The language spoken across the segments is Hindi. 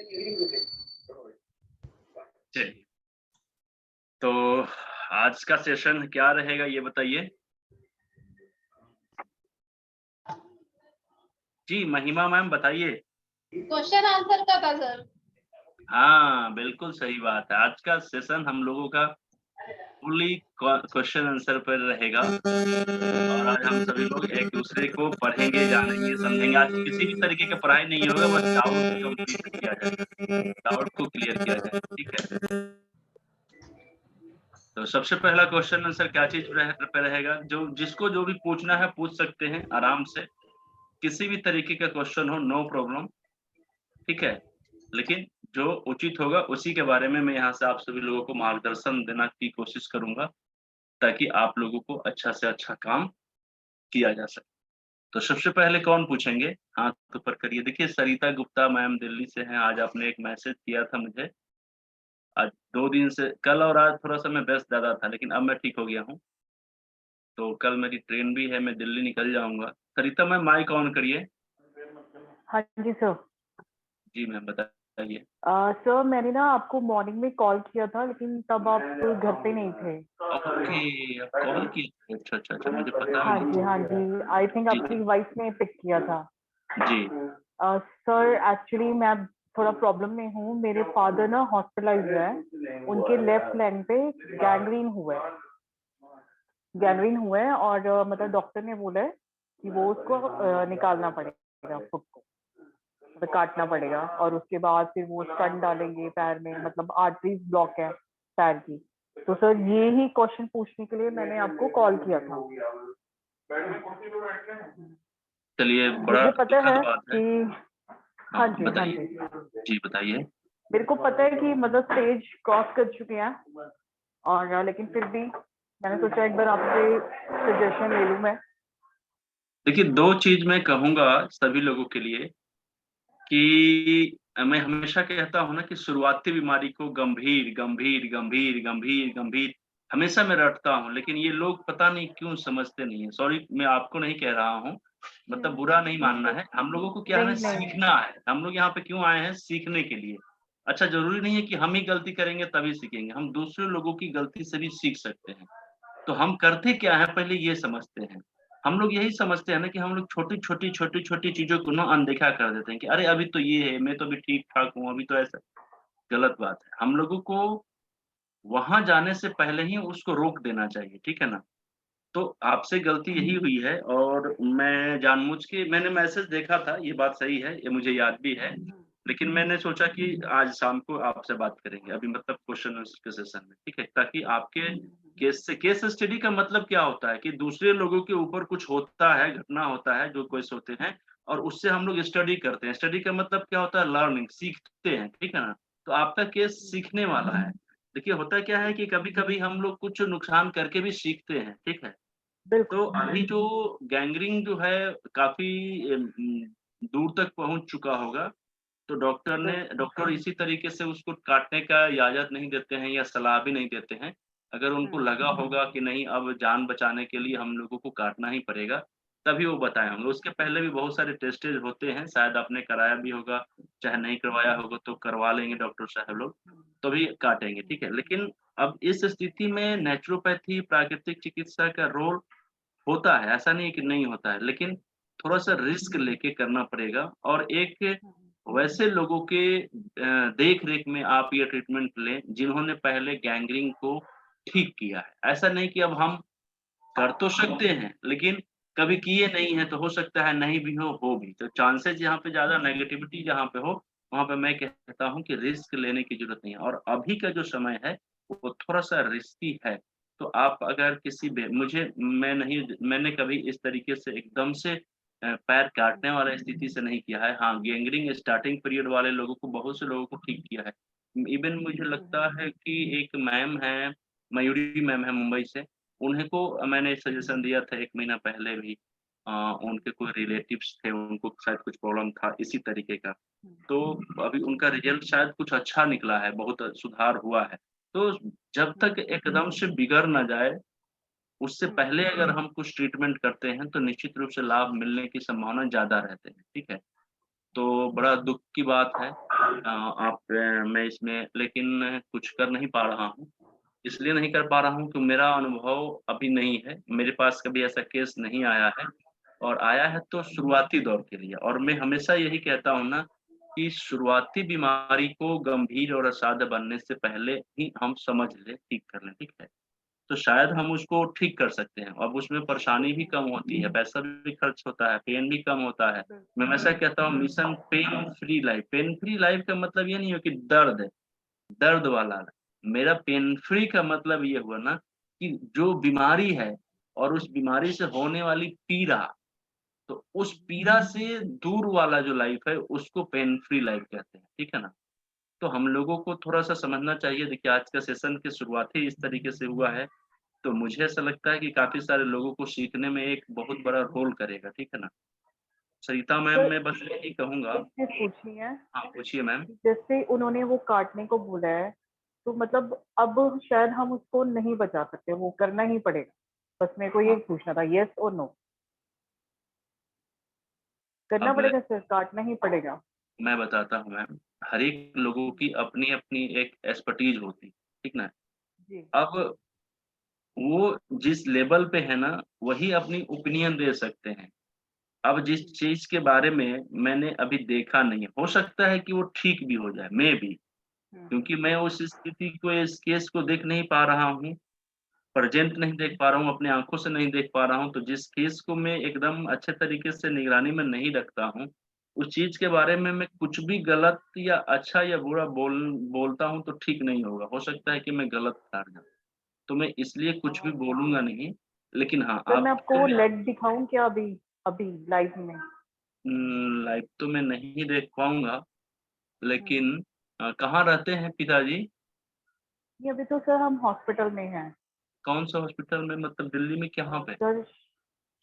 चलिए, तो आज का सेशन क्या रहेगा ये बताइए? जी, महिमा मैम बताइए। क्वेश्चन आंसर का था सर। हाँ, बिल्कुल सही बात है। आज का सेशन हम लोगों का फुली क्वेश्चन आंसर पर रहेगा और आज हम सभी लोग एक-दूसरे को पढ़ेंगे, जानेंगे, समझेंगे। आज किसी भी तरीके का पढ़ाई नहीं होगा, बस डाउट कंप्लीट किया जाएगा, डाउट को क्लियर किया जाएगा, ठीक है? तो सबसे पहला क्वेश्चन आंसर क्या चीज़ पे रहेगा? जिसको जो भी पूछना है पूछ सकते हैं आराम से। किसी भी तरीके का क्वेश्चन हो, नो प्रॉब्लम, ठीक है? लेकिन जो उचित होगा उसी के बारे में मैं यहाँ से आप सभी लोगों को मार्गदर्शन देना की कोशिश करूँगा, ताकि आप लोगों को अच्छा से अच्छा काम किया जा सके। तो सबसे पहले कौन पूछेंगे? हाथ ऊपर करिए। देखिए सरिता गुप्ता मैम दिल्ली से हैं, आज आपने एक मैसेज किया था मुझे। आज 2 दिन से कल और आज थोड़ा-सा मैं व्यस्त ज़्यादा था, लेकिन अब मैं ठीक हो गया हूँ। तो कल मेरी ट्रेन भी है, मैं दिल्ली निकल जाऊँगा। सरिता मैम माइक ऑन करिए। हाँ जी सर। जी मैम बताइए। सर मैंने ना आपको मॉर्निंग में कॉल किया था, लेकिन तब आप घर पे नहीं थे। ओके, आप कॉल किए थे। अच्छा, मुझे पता भी हाँ नहीं जी, था। हाँ जी। आई थिंक जी, आपकी जी। वाइफ ने पिक किया था। जी, सर एक्चुअली मैं थोड़ा प्रॉब्लम में हूँ। मेरे फादर ना हॉस्पिटलाइज्ड है। उनके लेफ्ट लैंग पे गैंग्रीन हुआ है। और मतलब डॉक्टर ने बोला है कि वो उसको निकालना पड़ेगा, खुद को मतलब काटना पड़ेगा, और उसके बाद फिर वो स्टंट डालेंगे पैर में, मतलब आर्टरीज ब्लॉक है पैर की। तो सर ये ही क्वेश्चन पूछने के लिए मैंने आपको कॉल किया था। चलिए बड़ा मुझे पता दुखद है बात है। कि हाँ, हाँ जी, हाँ बताइए। जी, जी, बताइए। मेरे को पता है कि मतलब स्टेज क्रॉस कर चुके हैं, और लेकिन फिर भी मैंने सोचा एक बार आपसे सजेशन ले लूं मैं। देखिए 2 चीज़ मैं कहूँगा सभी लोगों के लिए कि मैं हमेशा कहता हूँ ना कि शुरुआती बीमारी को गंभीर, गंभीर, गंभीर, गंभीर, गंभीर हमेशा मैं रटता हूँ, लेकिन ये लोग पता नहीं क्यों समझते नहीं हैं। सॉरी मैं आपको नहीं कह रहा हूँ, मतलब बुरा नहीं मानना है। हम लोगों को क्या है ना नहीं नहीं। सीखना है। हम लोग यहाँ पे क्यों आए हैं? सीखने के लिए। अच्छा ज़रूरी नहीं है कि हम ही गलती करेंगे तभी सीखेंगे, हम दूसरे लोगों की गलती से भी सीख सकते हैं। तो हम करते क्या हैं पहले ये समझते हैं। हम लोग यही समझते हैं ना कि हम लोग छोटी-छोटी, छोटी-छोटी चीज़ों को ना अनदेखा कर देते हैं कि अरे अभी तो ये है, मैं तो अभी ठीक-ठाक हूँ, अभी तो ऐसा गलत बात है। हम लोगों को वहाँ जाने से पहले ही उसको रोक देना चाहिए, ठीक है ना? तो आपसे गलती यही हुई है और मैं जानबूझ के मैंने मैसेज देखा था, ये बात सही है, ये मुझे याद भी है। लेकिन मैंने सोचा कि आज शाम को आपसे बात करेंगे, अभी मतलब क्वेश्चन आंसर के सेशन में, ठीक है? ताकि आपके केस स्टडी का मतलब क्या होता है कि दूसरे लोगों के ऊपर कुछ होता है, घटना होता है, जो केस होते हैं और उससे हम लोग स्टडी करते हैं। स्टडी का मतलब क्या होता है? लर्निंग, सीखते हैं, ठीक है ना? तो आपका केस सीखने वाला है। देखिए, होता क्या है कि कभी-कभी हम लोग कुछ नुकसान करके भी सीखते हैं, ठीक है? तो बिल्कुल। अभी जो गैंगरीन जो है काफ़ी दूर तक पहुँच चुका होगा, तो डॉक्टर इसी तरीके से उसको काटने का इजाज़त नहीं देते हैं या सलाह भी नहीं देते हैं। अगर उनको लगा होगा कि नहीं अब जान बचाने के लिए हम लोगों को काटना ही पड़ेगा, तभी वो बताए होंगे। उसके पहले भी बहुत सारे टेस्टेज़ होते हैं, शायद आपने कराया भी होगा, चाहे नहीं करवाया होगा तो करवा लेंगे डॉक्टर साहब लोग, तभी काटेंगे, ठीक है? लेकिन अब इस स्थिति में नेचुरोपैथी, प्राकृतिक चिकित्सा का रोल होता है, ऐसा नहीं है कि नहीं होता है, लेकिन थोड़ा-सा रिस्क लेके करना पड़ेगा और एक वैसे लोगों के देख-रेख में आप ये ट्रीटमेंट लें, जिन्होंने पहले गैंग्रीन को ठीक किया है। ऐसा नहीं कि अब हम कर तो सकते हैं, लेकिन कभी किए नहीं हैं, तो हो सकता है नहीं भी हो भी। तो चांसेज़ जहाँ पे ज़्यादा नेगेटिविटी जहाँ पे हो, वहाँ पे मैं कहता हूँ कि रिस्क लेने की ज़रूरत नहीं है और अभी का जो समय है, वो थोड़ा-सा रिस्की है। तो आप अगर किसी बे मुझे मैंने कभी इस तरीके से एकदम से पैर काटने वाला स्थिति से नहीं किया है। हाँ, गैंग्रीन स्टार्टिंग पीरियड वाले लोगों को बहुत से लोगों को ठीक किया है। इवन मुझे लगता है कि एक मैम हैं, मयूरी मैम हैं मुंबई से, उन्हीं को मैंने सजेशन दिया था 1 महीना पहले भी। अ, उनके कोई रिलेटिव्स थे, उनको शायद कुछ प्रॉब्लम था इसी तरीके का। तो अभी उनका रिज़ल्ट शायद कुछ अच्छा निकला है, बहुत सुधार हुआ है। तो जब तक एकदम से बिगड़ ना जाए, उससे पहले अगर हम कुछ ट्रीटमेंट करते हैं, तो निश्चित रूप से लाभ मिलने की संभावना ज़्यादा रहते हैं, ठीक है? तो बड़ा दुःख की बात है मैं इसमें लेकिन कुछ कर नहीं पा रहा हूँ। इसलिए नहीं कर पा रहा हूँ कि मेरा अनुभव अभी नहीं है। मेरे पास कभी ऐसा केस नहीं आया है और आया है तो शुरुआती दौर के लिए और मैं हमेशा यही कहता हूँ ना कि शुरुआती बीमारी को गंभीर और असाध्य बनने से पहले ही हम समझ लें, ठीक कर लें, ठीक है? तो शायद हम उसको ठीक कर सकते हैं। अब उसमें परेशानी भी कम होती है, पैसा भी खर्च होता है, पेन भी कम होता है। मैं हमेशा कहता हूँ mission pain free life. Pain free life का मतलब ये नहीं है कि दर्द वाला। मेरा पेन फ्री का मतलब ये हुआ ना कि जो बीमारी है और उस बीमारी से होने वाली पीड़ा, तो उस पीड़ा से दूर वाला जो लाइफ है उसको पेन फ्री लाइफ कहते हैं, ठीक है ना? तो हम लोगों को थोड़ा-सा समझना चाहिए। देखिए आज का सेशन के शुरुआत ही इस तरीके से हुआ है, तो मुझे ऐसा लगता है कि काफ़ी सारे लोगों को सीखने में एक बहुत बड़ा रोल करेगा, ठीक है ना? सरिता मैम, सर मैं बस यही कहूँगा। एक चीज पूछनी है हाँ, पूछिए मैम। कि जैसे उन्होंने वो काटने को बोला है, तो मतलब अब शायद हम उसको नहीं बचा सकते, वो करना ही पड़ेगा। बस मेरे को ये हाँ, पूछना था, यस और नो? करना अब पड़ेगा सर, काटना ही पड़ेगा। मैं बताता हूँ मैम, हर एक लोगों की अपनी-अपनी एक एक्सपर्टीज़ होती है, ठीक ना? जी। अब वो जिस लेवल पे है ना, वही अपनी ओपिनियन दे सकते हैं। अब जिस जी। चीज़ के बारे में मैंने अभी देखा नहीं है, हो सकता है कि वो ठीक भी हो जाए, मेबी, क्योंकि मैं उस स्थिति को, इस केस को देख नहीं पा रहा हूँ, प्रेज़ेंट नहीं देख पा रहा हूँ, अपनी आँखों से नहीं देख पा रहा हूँ, तो जिस केस को मैं एकदम अच्छे तरीके से निगरानी में नहीं रखता हूँ, उस चीज़ के बारे में मैं कुछ भी गलत या अच्छा या बुरा बोलता हूँ तो ठीक नहीं होगा। हो सकता है कि मैं गलत ठहर जाऊँ, तो मैं इसलिए कुछ भी बोलूँगा नहीं। लेकिन हाँ, सर मैं आपको आपको मैं लेग दिखाऊं क्या अभी? अभी लाइव में? लाइव तो मैं नहीं देख पाऊँगा, हम्म। लेकिन कहाँ रहते हैं पिताजी? ये अभी तो सर हम हॉस्पिटल में हैं। कौन-सा हॉस्पिटल में, मतलब दिल्ली में कहाँ पे? सर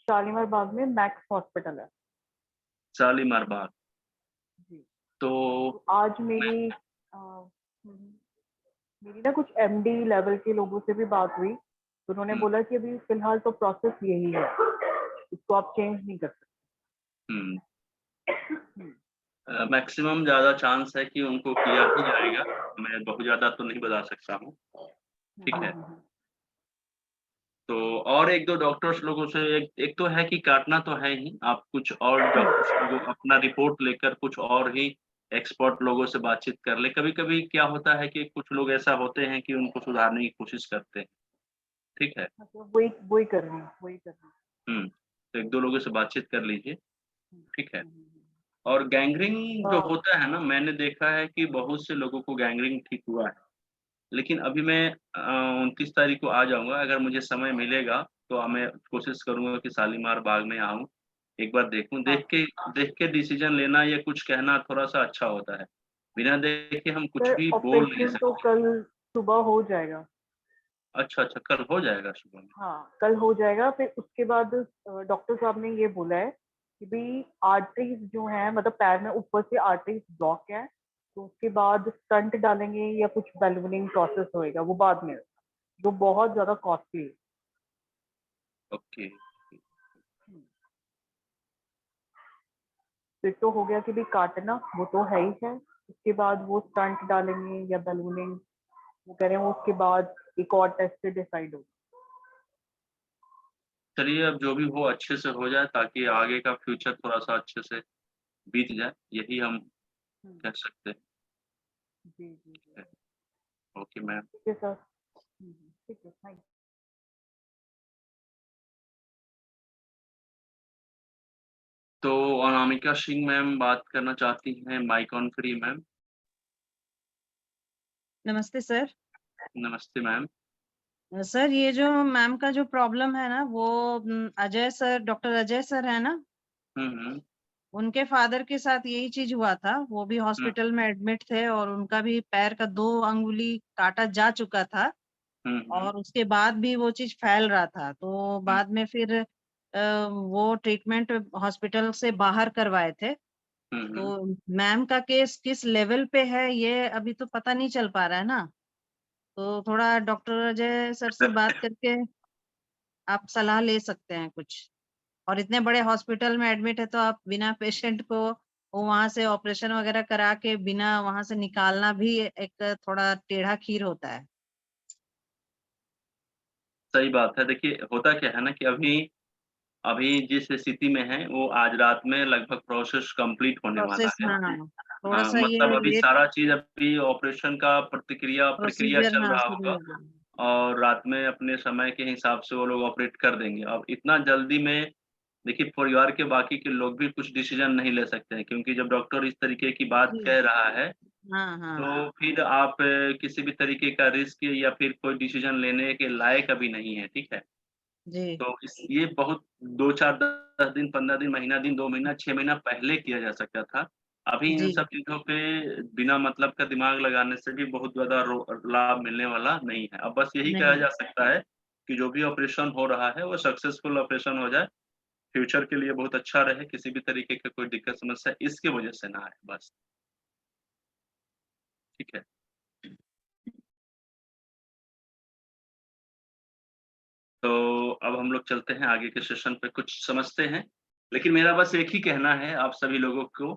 शालीमार बाग में मैक्स हॉस्पिटल है। शालीमार बाग। जी। तो तो आज मैं मेरी ना कुछ एमडी लेवल के लोगों से भी बात हुई, तो उन्होंने हुँ, बोला कि अभी फिलहाल तो प्रोसेस यही है, इसको आप चेंज नहीं कर हुँ। सकते। मैक्सिमम ज़्यादा चांस है कि उनको किया ही जाएगा। मैं बहुत ज़्यादा तो नहीं बता सकता हूँ, ठीक है? तो और 1-2 डॉक्टर्स लोगों से, एक एक तो है कि काटना तो है ही, आप कुछ और डॉक्टर्स लोगों अपना रिपोर्ट लेकर कुछ और ही एक्सपर्ट लोगों से बातचीत कर लें। कभी-कभी क्या होता है कि कुछ लोग ऐसा होते हैं कि उनको सुधारने की कोशिश करते हैं, ठीक है? मतलब वही वही कर रही हूँ, वही कर रही हुँ, तो 1-2 लोगों से बातचीत कर लीजिए, हूँ। ठीक है? हम्म, हम्म, हम्म। और गैंग्रीन जो हाँ। होता है ना, मैंने देखा है कि बहुत से लोगों को गैंग्रीन ठीक हुआ है। लेकिन अभी मैं 29 तारीख को आ जाऊँगा, अगर मुझे समय मिलेगा तो मैं कोशिश करूँगा कि शालीमार बाग में आऊँ, एक बार देखूँ। हाँ देख के डिसीज़न लेना या कुछ कहना थोड़ा-सा अच्छा होता है। बिना देखे हम कुछ सर, भी बोल नहीं ऑपरेशन तो सकते। कल सुबह हो जाएगा। अच्छा, अच्छा, कल हो जाएगा सुबह में? हाँ कल हो जाएगा, फिर उसके बाद डॉक्टर साहब ने ये बोला है कि भाई आर्टरीज जो है, मतलब पैर में ऊपर से आर्टरीज ब्लॉक है, तो उसके बाद स्टंट डालेंगे या कुछ बेलूनिंग प्रोसेस होएगा, वो बाद में, जो बहुत ज्यादा कॉस्टली है। ओके। फिर तो हो गया कि भाई काटना वो तो है ही है, उसके बाद वो स्टंट डालेंगे या बैलूनिंग, वो कह रहे हैं उसके बाद एक और टेस्ट से डिसाइड हो। चलिए, अब जो भी हो अच्छे से हो जाए ताकि आगे का फ्यूचर थोड़ा-सा अच्छे से बीत जाए, यही हम कह सकते हैं। जी जी जी। Okay ma'am. ठीक है सर। ठीक है, थैंक तो अनामिका सिंह मैम बात करना चाहती हैं, माइक ऑन करिए मैम। नमस्ते सर। नमस्ते मैम। सर ये जो मैम का जो प्रॉब्लम है ना वो Ajay sir, doctor Ajay sir है ना, हुँ, हुँ। उनके फादर के साथ यही चीज हुआ था। वो भी हुँ, हॉस्पिटल में एडमिट थे और उनका भी पैर का 2 अंगुली काटा जा चुका था हुँ, हुँ, और उसके बाद भी वो चीज फैल रहा था। तो हुँ, बाद में फिर वो ट्रीटमेंट हॉस्पिटल से बाहर करवाए थे। हुँ, हुँ। तो मैम का केस किस लेवल पे है ये अभी तो पता नहीं चल पा रहा है ना। तो थोड़ा डॉक्टर अजय सर से बात करके आप सलाह ले सकते हैं कुछ। और इतने बड़े हॉस्पिटल में एडमिट है तो आप बिना पेशेंट को वो वहां से ऑपरेशन वगैरह करा के बिना वहां से निकालना भी एक थोड़ा टेढ़ा खीर होता है। सही बात है। देखिए होता क्या है ना कि अभी अभी जिस स्थिति में है वो आज रात में लगभग प्रोसेस कंप्लीट होने वाला प्रोसेस, है। हाँ, थोड़ा हाँ, सा मतलब ये अभी लेट सारा चीज़ अभी ऑपरेशन का प्रक्रिया प्रोसीजर, चल हाँ, रहा शुरू होगा होगा। और रात में अपने समय के हिसाब से वो लोग ऑपरेट कर देंगे। अब इतना जल्दी में देखिए परिवार के बाकी के लोग भी कुछ डिसीज़न नहीं ले सकते हैं क्योंकि जब डॉक्टर इस तरीके की बात जी, कह रहा है, हाँ, हाँ, तो फिर आप किसी भी तरीके का रिस्क या फिर कोई डिसीज़न लेने के लायक अभी नहीं है, ठीक है? जी, तो इस ये बहुत 2-4 10 दिन, 15 दिन, महीना दिन, 2 महीना, 6 महीना पहले किया जा सकता था। अभी इन जी, सब चीज़ों पे बिना मतलब का दिमाग लगाने से भी बहुत ज़्यादा लाभ मिलने वाला नहीं है। अब बस यही कहा नहीं, जा सकता है कि जो भी ऑपरेशन हो रहा है वो सक्सेसफुल ऑपरेशन हो जाए, फ्यूचर के लिए बहुत अच्छा रहे, किसी भी तरीके का कोई दिक्कत समस्या इसकी वजह से ना आए बस, ठीक है? तो अब हम लोग चलते हैं आगे के सेशन पे कुछ समझते हैं। लेकिन मेरा बस एक ही कहना है आप सभी लोगों को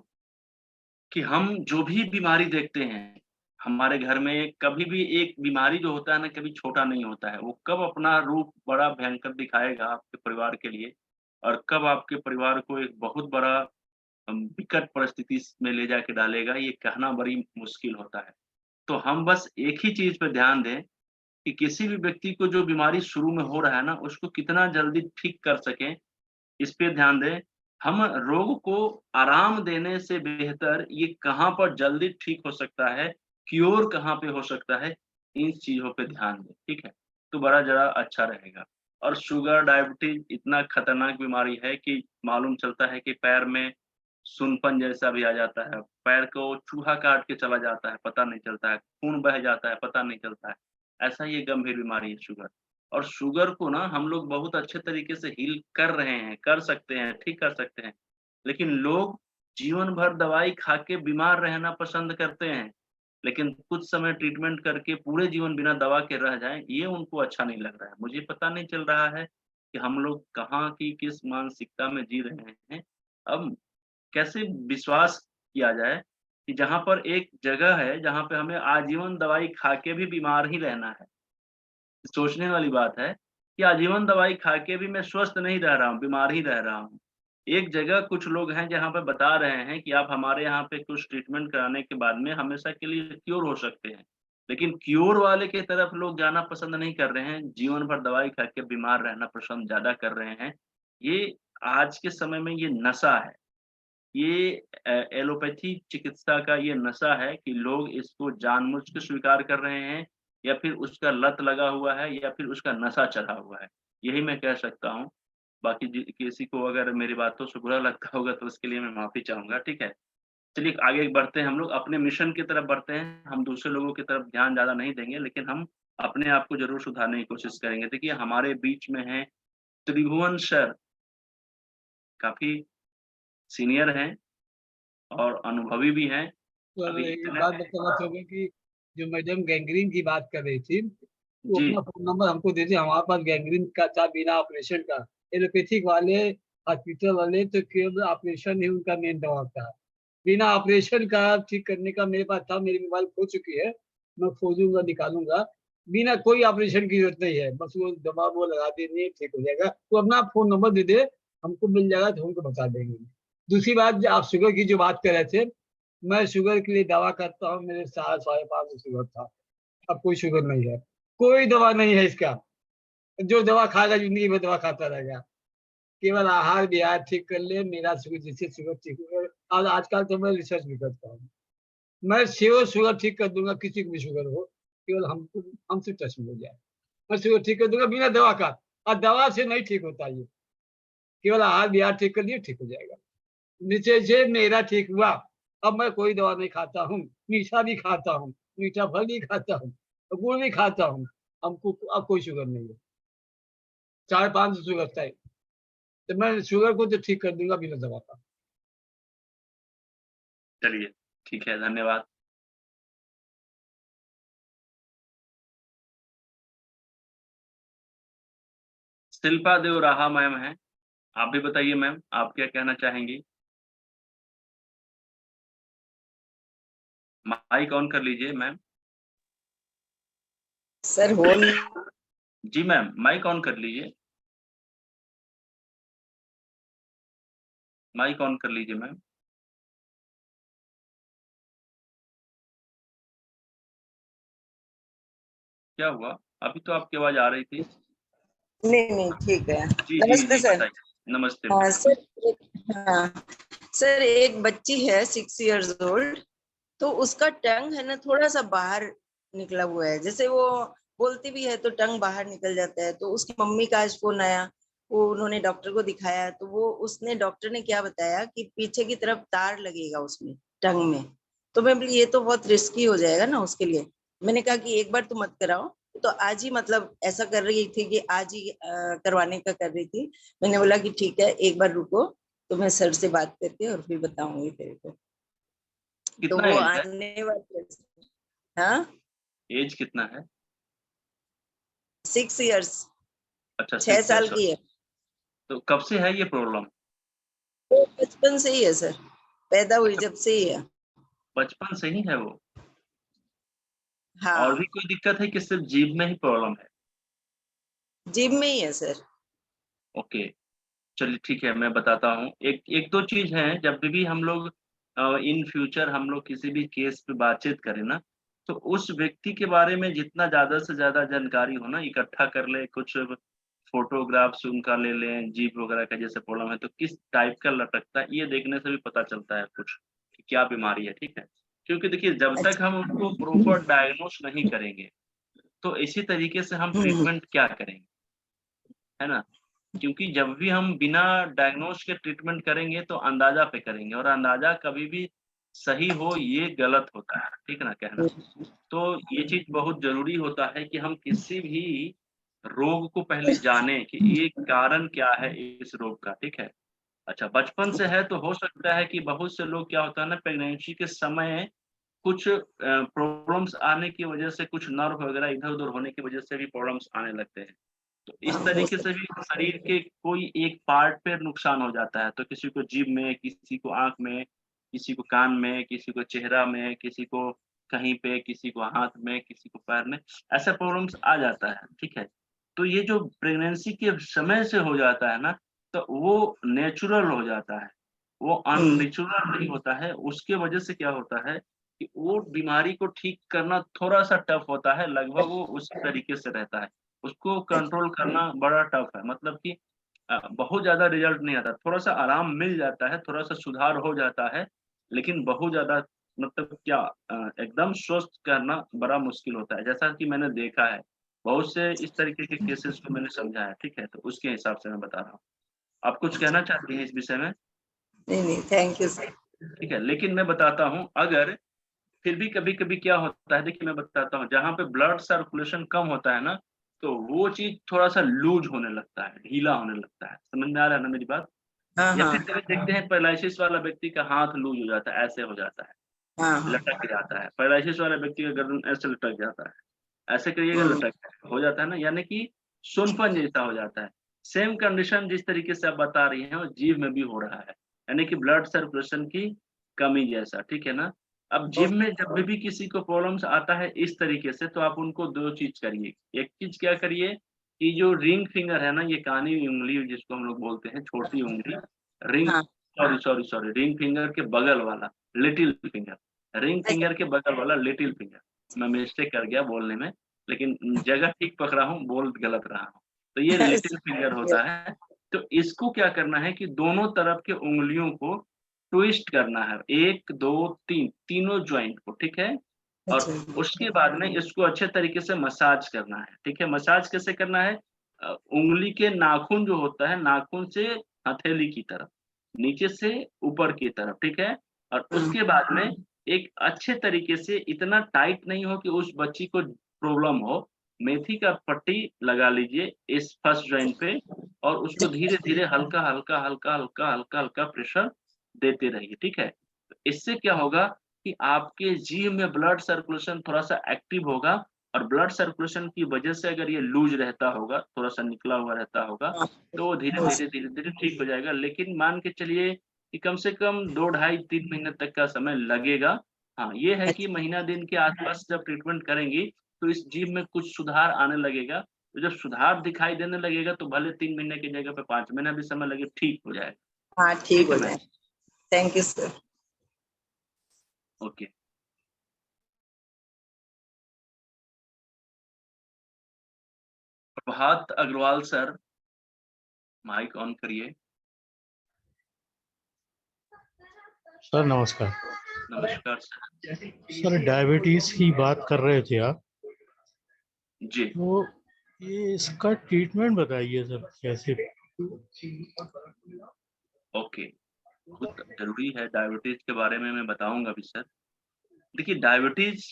कि हम जो भी बीमारी देखते हैं, हमारे घर में कभी भी एक बीमारी जो होता है ना, कभी छोटा नहीं होता है। वो कब अपना रूप बड़ा भयंकर दिखाएगा आपके परिवार के लिए और कब आपके परिवार को एक बहुत बड़ा विकट परिस्थिति में ले जाके डालेगा, ये कहना बड़ी मुश्किल होता है। तो हम बस एक ही चीज़ पे ध्यान दें कि किसी भी व्यक्ति को जो बीमारी शुरू में हो रहा है ना, उसको कितना जल्दी ठीक कर सकें इस पे ध्यान दें। हम रोग को आराम देने से बेहतर ये कहाँ पर जल्दी ठीक हो सकता है, क्यूर कहाँ पे हो सकता है, इन चीज़ों पे ध्यान दें, ठीक है? तो बड़ा ज़रा अच्छा रहेगा। और शुगर, डायबिटीज़ इतना खतरनाक बीमारी है कि मालूम चलता है कि पैर में सूनपन जैसा भी आ जाता है, पैर को चूहा काट के चला जाता है, पता नहीं चलता है, खून बह जाता है, पता नहीं चलता है। ऐसा ही एक गंभीर बीमारी है शुगर। और शुगर को ना हम लोग बहुत अच्छे तरीके से हील कर रहे हैं, कर सकते हैं, ठीक कर सकते हैं। लेकिन लोग जीवन भर दवाई खा के बीमार रहना पसंद करते हैं। लेकिन कुछ समय ट्रीटमेंट करके पूरे जीवन बिना दवा के रह जाएँ, ये उनको अच्छा नहीं लग रहा है। मुझे पता नहीं चल रहा है कि हम लोग कहाँ की किस मानसिकता में जी रहे हैं। अब कैसे विश्वास किया जाए कि जहाँ पर एक जगह है, जहाँ पे हमें आजीवन दवाई खा के भी बीमार ही रहना है। सोचने वाली बात है कि आजीवन दवाई खा के भी मैं स्वस्थ नहीं रह रहा हूँ, बीमार ही रह रहा हूँ। एक जगह कुछ लोग हैं जहाँ पे बता रहे हैं कि आप हमारे यहाँ पे कुछ ट्रीटमेंट कराने के बाद में हमेशा के लिए क्यूर हो सकते हैं। लेकिन क्यूर वाले की तरफ लोग जाना पसंद नहीं कर रहे हैं, जीवन भर दवाई खा के बीमार रहना पसंद ज़्यादा कर रहे हैं। ये आज के समय में ये नशा है। ये एलोपैथी चिकित्सा का ये नशा है कि लोग इसको जानबूझ के स्वीकार कर रहे हैं या फिर उसका लत लगा हुआ है या फिर उसका नशा चढ़ा हुआ है। यही मैं कह सकता हूँ। बाकी किसी को अगर मेरी बातों से बुरा लगता होगा तो उसके लिए मैं माफ़ी चाहूँगा, ठीक है? चलिए आगे बढ़ते हैं हम लोग अपने मिशन की तरफ बढ़ते हैं। हम दूसरे लोगों की तरफ ध्यान ज़्यादा नहीं देंगे लेकिन हम अपने आप को ज़रूर सुधारने की कोशिश करेंगे। देखिए हमारे बीच में हैं त्रिभुवन सर, काफ़ी सीनियर हैं और अनुभवी भी हैं। सर अभी एक इतने बात बताना चाहूँगा कि जो मैडम गैंग्रीन की बात कर रही थी, वो जी, अपना फ़ोन नंबर हमको दे दें, हमारे पास गैंग्रीन का था बिना ऑपरेशन का। एलोपैथिक वाले हॉस्पिटल वाले तो केवल ऑपरेशन ही उनका मेन दवा था। बिना ऑपरेशन का ठीक करने का मेरे पास था, मेरी मोबाइल खो चुकी है, मैं खोजूँगा, निकालूँगा। बिना कोई ऑपरेशन की ज़रूरत नहीं है, बस वो दवा वो लगा देनी है, ठीक हो जाएगा। तो अपना फ़ोन नंबर दे दें, हमको मिल जाएगा तो हमको बता देंगे। दूसरी बात जो आप शुगर की जो बात कर रहे थे, मैं शुगर के लिए दवा करता हूँ, मेरे 7 साढ़े 5 शुगर था, अब कोई शुगर नहीं है। कोई दवा नहीं है इसका, जो दवा खाएगा ज़िंदगी भर दवा खाता रहेगा। केवल आहार विहार ठीक कर ले, मेरा शुगर जिससे शुगर ठीक हो। और आजकल तो मैं रिसर्च भी करता हूँ। मैं श्योर शुगर ठीक कर दूँगा, किसी को भी शुगर हो, केवल हमको हमसे टच में हो जाए। मैं शुगर ठीक कर दूँगा बिना दवा का, और दवा से नहीं ठीक होता ये, केवल आहार विहार ठीक कर लिए ठीक हो जाएगा। नीचे से मेरा ठीक हुआ, अब मैं कोई दवा नहीं खाता हूँ, मीठा भी खाता हूँ, मीठा फल भी खाता हूँ, गुड़ भी खाता हूँ, हमको अब कोई शुगर नहीं है। 4-5 शुगर था, तो मैं शुगर को तो ठीक कर दूँगा बिना दवा का। चलिए ठीक है, धन्यवाद। शिल्पा देव राहा मैम हैं, आप भी बताइए मैम, आप क्या कहना चाहेंगी? माइक ऑन कर लीजिए मैम। सर होल जी मैम, माइक ऑन कर लीजिए, माइक ऑन कर लीजिए मैम। क्या हुआ? अभी तो आपकी आवाज आ रही थी। नहीं ठीक है। जी जी नमस्ते जी सर। बताइए। नमस्ते हाँ मैम। सर। हाँ सर, एक बच्ची है 6 इयर्स ओल्ड, तो उसका टंग है ना थोड़ा सा बाहर निकला हुआ है। जैसे वो बोलती भी है तो टंग बाहर निकल जाता है। तो उसकी मम्मी का आज फोन आया, वो उन्होंने डॉक्टर को दिखाया, तो वो उसने डॉक्टर ने क्या बताया कि पीछे की तरफ तार लगेगा उसमें टंग में। तो मैं बोली ये तो बहुत रिस्की हो जाएगा ना उसके लिए। मैंने कहा कि एक बार तो मत कराओ। तो आज ही मतलब ऐसा कर रही थी कि आज ही करवाने का कर रही थी। मैंने बोला कि ठीक है, एक बार रुको, तो मैं सर से बात करके और फिर बताऊंगी तेरे को। तो कितना वो एज है? आने वाले। हाँ एज कितना है? 6 इयर्स, अच्छा 6 6 साल इयर्स। की है। तो कब से है ये प्रॉब्लम? वो बचपन से ही है सर, पैदा हुई अच्छा, जब से ही है। बचपन से ही है वो? और भी हाँ, कोई दिक्कत है कि सिर्फ जीभ में ही प्रॉब्लम है? जिम में ही है सर। ओके, चलिए ठीक है, मैं बताता हूँ। एक एक दो चीज़ हैं, जब भी हम लोग इन फ्यूचर हम लोग किसी भी केस पे बातचीत करें ना, तो उस व्यक्ति के बारे में जितना ज़्यादा से ज़्यादा जानकारी हो ना, इकट्ठा कर लें, कुछ फ़ोटोग्राफ्स उनका ले लें, जीभ वगैरह का जैसे प्रॉब्लम है, तो किस टाइप का लटकता है, ये देखने से भी पता चलता है कुछ, कि क्या बीमारी है, ठीक है? क्योंकि देखिए, जब तक अच्छा। हम उनको प्रॉपर डायग्नोस नहीं करेंगे, तो इसी तरीके से हम हम्म, ट्रीटमेंट क्या करेंगे, है ना? क्योंकि जब भी हम बिना डायग्नोस के ट्रीटमेंट करेंगे तो अंदाज़ा पे करेंगे, और अंदाज़ा कभी भी सही हो ये गलत होता है, ठीक है ना कहना? तो ये चीज़ बहुत ज़रूरी होता है कि हम किसी भी रोग को पहले जानें कि ये कारण क्या है इस रोग का, ठीक है? अच्छा, बचपन से है तो हो सकता है कि बहुत से लोग क्या होता है ना, प्रेगनेंसी के समय कुछ प्रॉब्लम्स आने की वजह से, कुछ नर्व वगैरह इधर-उधर होने की वजह से भी प्रॉब्लम्स आने लगते हैं। तो इस हाँ, हो तरीके से सकता भी शरीर के कोई एक पार्ट पे नुकसान हो जाता है, तो किसी को जीभ में, किसी को आँख में, किसी को कान में, किसी को चेहरा में, किसी को कहीं पे, किसी को हाथ में, किसी को पैर में, ऐसा प्रॉब्लम्स आ जाता है, ठीक है? तो ये जो प्रेगनेंसी के समय से हो जाता है ना, तो वो नेचुरल हो जाता है, वो हम्म, अननेचुरल नहीं होता है। उसके वजह से क्या होता है कि वो बीमारी को ठीक करना थोड़ा-सा टफ होता है, लगभग वो उसी तरीके से रहता है। उसको कंट्रोल करना बड़ा टफ है, मतलब कि बहुत ज़्यादा रिज़ल्ट नहीं आता, थोड़ा-सा आराम मिल जाता है, थोड़ा-सा सुधार हो जाता है, लेकिन बहुत ज़्यादा मतलब क्या एकदम स्वस्थ करना बड़ा मुश्किल होता है। जैसा कि मैंने देखा है, बहुत से इस तरीके के केसेज़ को मैंने समझा है, ठीक है? तो उसके हिसाब से मैं बता रहा हूँ। आप कुछ कहना चाहती हैं इस विषय में? नहीं थैंक यू सर। ठीक है, लेकिन मैं बताता हूँ, अगर फिर भी कभी-कभी क्या होता है, देखिए मैं बताता हूँ, जहाँ पे ब्लड सर्कुलेशन कम होता है ना, तो वो चीज़ थोड़ा-सा लूज़ होने लगता है, ढीला होने लगता है। समझ में आ रहा है ना मेरी बात? हाँ या फिर हाँ कभी देखते हैं पैरालिसिस वाला व्यक्ति का हाथ लूज़ हो जाता है, ऐसे हो जाता है, हाँ हाँ। लटक जाता है। पैरालिसिस वाले व्यक्ति का गर्दन ऐसे लटक जाता है। ऐसे करिएगा हम्म, लटक हो जाता है ना, यानी कि सुनपन जैसा हो जाता है। सेम कंडीशन जिस तरीके से आप बता रही हैं, वो जीभ में भी हो रहा है, यानी कि ब्लड सर्कुलेशन की कमी जैसा, ठीक है ना? अब जिम में जब भी किसी को प्रॉब्लम्स आता है इस तरीके से, तो आप उनको 2 चीज़ करिए। एक चीज़ क्या करिए कि जो रिंग फिंगर है ना, ये कानी उंगली जिसको हम लोग बोलते हैं, छोटी उंगली, रिंग हाँ। सॉरी रिंग फिंगर के बगल वाला, लिटिल फिंगर, रिंग अच्छा, फिंगर के बगल वाला लिटिल फिंगर, मैं मिस्टेक कर गया बोलने में, लेकिन जगह ठीक पकड़ा हूँ, बोल गलत रहा हूँ। तो ये लिटिल फिंगर होता है, तो इसको क्या करना है कि दोनों तरफ के उँगलियों को ट्विस्ट करना है, 1, 2, 3 तीनों जॉइंट को, ठीक है? और अच्छा। उसके बाद में इसको अच्छे तरीके से मसाज करना है, ठीक है? मसाज कैसे करना है? उँगली के नाखून जो होता है, नाखून से हथेली की तरफ, नीचे से ऊपर की तरफ, ठीक है? और हाँ, उसके बाद में एक अच्छे तरीके से, इतना टाइट नहीं हो कि उस बच्ची को प्रॉब्लम हो, मेथी का पट्टी लगा लीजिए इस फर्स्ट जॉइंट पे, और उसको धीरे-धीरे हल्का-हल्का, हल्का-हल्का, हल्का-हल्का प्रेशर देते रहिए, ठीक है? तो इससे क्या होगा कि आपके जीभ में ब्लड सर्कुलेशन थोड़ा-सा एक्टिव होगा, और ब्लड सर्कुलेशन की वजह से अगर ये लूज़ रहता होगा, थोड़ा-सा निकला हुआ रहता होगा, हाँ, तो वो हो धीरे-धीरे, धीरे-धीरे ठीक हो जाएगा। लेकिन मान के चलिए कि कम से कम 2 ढाई 3 महीने तक का समय लगेगा। हाँ, ये है कि महीना दिन के आसपास जब ट्रीटमेंट करेंगी तो इस जीभ में कुछ सुधार आने लगेगा। तो जब सुधार दिखाई देने लगेगा तो भले 3 महीने की जगह पे 5 महीना भी समय लगे, ठीक हो जाएगा। हाँ ठीक हो है जाए। Ma'am? Thank you sir. Okay. Prabhat Agrawal sir, mic on करिए। सर नमस्कार। नमस्कार सर। सर डायबिटीज की बात कर रहे थे आप, जी। तो ये इसका ट्रीटमेंट बताइए सर कैसे? ओके, बहुत ज़रूरी है, डायबिटीज़ के बारे में मैं बताऊँगा भी सर। देखिए, डायबिटीज़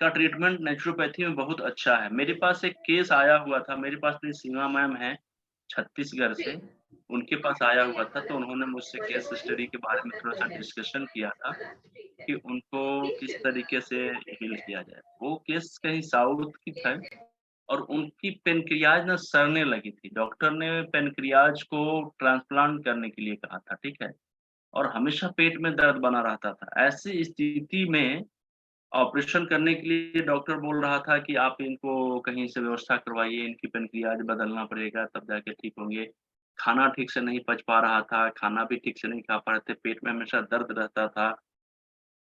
का ट्रीटमेंट नेचुरोपैथी में बहुत अच्छा है। मेरे पास एक केस आया हुआ था, मेरे पास मेरी सीमा मैम हैं छत्तीसगढ़ से, उनके पास आया हुआ था, तो उन्होंने मुझसे केस स्टडी के बारे में थोड़ा-सा डिस्कशन किया था कि उनको किस तरीके से हील किया जाए। वो केस कहीं साउथ की था और उनकी पैनक्रियाज़ ना सड़ने लगी थी। डॉक्टर ने पैनक्रियाज़ को ट्रांसप्लांट करने के लिए कहा था, ठीक है? और हमेशा पेट में दर्द बना रहता था। ऐसी स्थिति में ऑपरेशन करने के लिए डॉक्टर बोल रहा था कि आप इनको कहीं से व्यवस्था करवाइए, इनकी पैनक्रियाज़ बदलना पड़ेगा तब जाके ठीक होंगे। खाना ठीक से नहीं पच पा रहा था, खाना भी ठीक से नहीं खा पा रहे थे, पेट में हमेशा दर्द रहता था।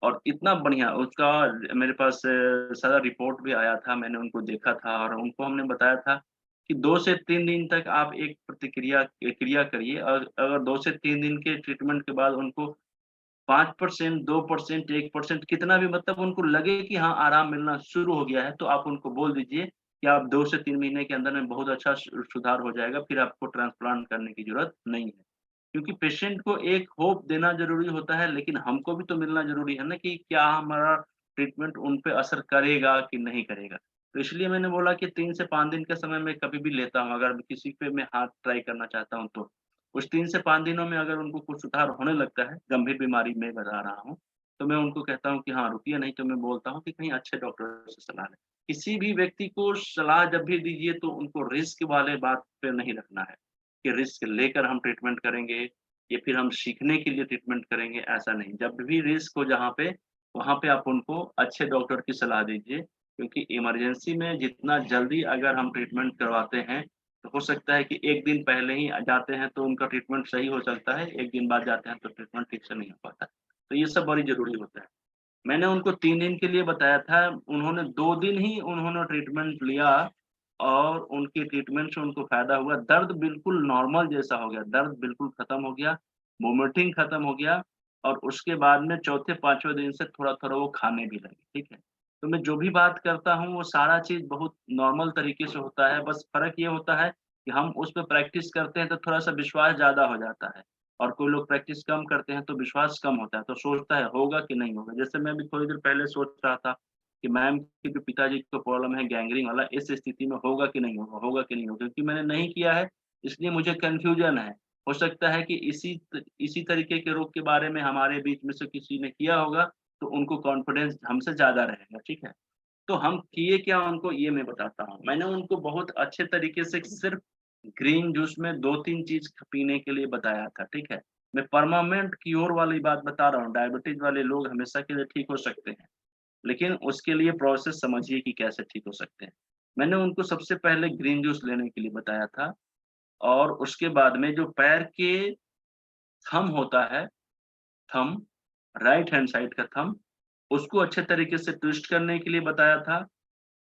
और इतना बढ़िया उसका मेरे पास सारा रिपोर्ट भी आया था, मैंने उनको देखा था और उनको हमने बताया था कि 2 से 3 दिन तक आप एक क्रिया करिए और अगर 2 से 3 दिन के ट्रीटमेंट के बाद उनको 5%, 2%, 1% कितना भी मतलब उनको लगे कि हाँ, आराम मिलना शुरू हो गया है, तो आप उनको बोल दीजिए कि आप 2 से 3 महीने के अंदर में बहुत अच्छा सुधार हो जाएगा, फिर आपको ट्रांसप्लांट करने की ज़रूरत नहीं है। क्योंकि पेशेंट को एक होप देना ज़रूरी होता है, लेकिन हमको भी तो मिलना ज़रूरी है ना कि क्या हमारा ट्रीटमेंट उन पे असर करेगा कि नहीं करेगा। तो इसलिए मैंने बोला कि 3 से 5 दिन का समय मैं कभी भी लेता हूँ, अगर किसी पे मैं हाथ ट्राई करना चाहता हूँ तो। उस 3 से 5 दिनों में अगर उनको कुछ सुधार होने लगता है, गंभीर बीमारी में बता रहा हूँ, तो मैं उनको कहता हूँ कि हाँ, रुकिए, नहीं तो मैं बोलता हूँ कि कहीं अच्छे डॉक्टर से सलाह लें। किसी भी व्यक्ति को सलाह जब भी दीजिए तो उनको रिस्क वाले बात पे नहीं रखना है, कि रिस्क लेकर हम ट्रीटमेंट करेंगे या फिर हम सीखने के लिए ट्रीटमेंट करेंगे, ऐसा नहीं। जब भी रिस्क हो जहाँ पे, वहाँ पे आप उनको अच्छे डॉक्टर की सलाह दीजिए, क्योंकि इमरजेंसी में जितना जल्दी अगर हम ट्रीटमेंट करवाते हैं, तो हो सकता है कि 1 दिन पहले ही जाते हैं तो उनका ट्रीटमेंट सही हो सकता है, 1 दिन बाद जाते हैं तो ट्रीटमेंट ठीक से नहीं हो पाता। तो ये सब बड़ी ज़रूरी होता है। मैंने उनको 3 दिन के लिए बताया था, उन्होंने 2 दिन ही उन्होंने ट्रीटमेंट लिया और उनके ट्रीटमेंट से उनको फ़ायदा हुआ। दर्द बिल्कुल नॉर्मल जैसा हो गया, दर्द बिल्कुल खत्म हो गया, वोमिटिंग खत्म हो गया और उसके बाद में चौथे 5वें दिन से थोड़ा-थोड़ा वो खाने भी लगे, ठीक है? तो मैं जो भी बात करता हूँ, वो सारा चीज़ बहुत नॉर्मल तरीके से होता है, बस फ़र्क ये होता है कि हम उस पे प्रैक्टिस करते हैं तो थोड़ा-सा विश्वास ज़्यादा हो जाता है और कोई लोग प्रैक्टिस कम करते हैं तो विश्वास कम होता है, तो सोचता है होगा कि नहीं होगा। जैसे मैं भी थोड़ी देर पहले सोच रहा था कि मैम के जो पिताजी को प्रॉब्लम है गैंग्रीन वाला, इस स्थिति में होगा कि नहीं होगा, होगा कि नहीं होगा? क्योंकि मैंने नहीं किया है, इसलिए मुझे कन्फ्यूज़न है। हो सकता है कि इसी तरीके के रोग के बारे में हमारे बीच में से किसी ने किया होगा, तो उनको कॉन्फिडेंस हमसे ज़्यादा रहेगा, ठीक है? तो हम किए क्या उनको ये मैं बताता हूँ। मैंने उनको बहुत अच्छे तरीके से सिर्फ़ ग्रीन जूस में 2-3 चीज़ पीने के लिए बताया था, ठीक है? मैं परमानेंट क्यूर वाली बात बता रहा हूँ, डायबिटीज़ वाले लोग हमेशा के लिए ठीक हो सकते हैं, लेकिन उसके लिए प्रोसेस समझिए कि कैसे ठीक हो सकते हैं। मैंने उनको सबसे पहले ग्रीन जूस लेने के लिए बताया था और उसके बाद में जो पैर के थंब होता है, थंब, राइट हैंड साइड का थंब, उसको अच्छे तरीके से ट्विस्ट करने के लिए बताया था।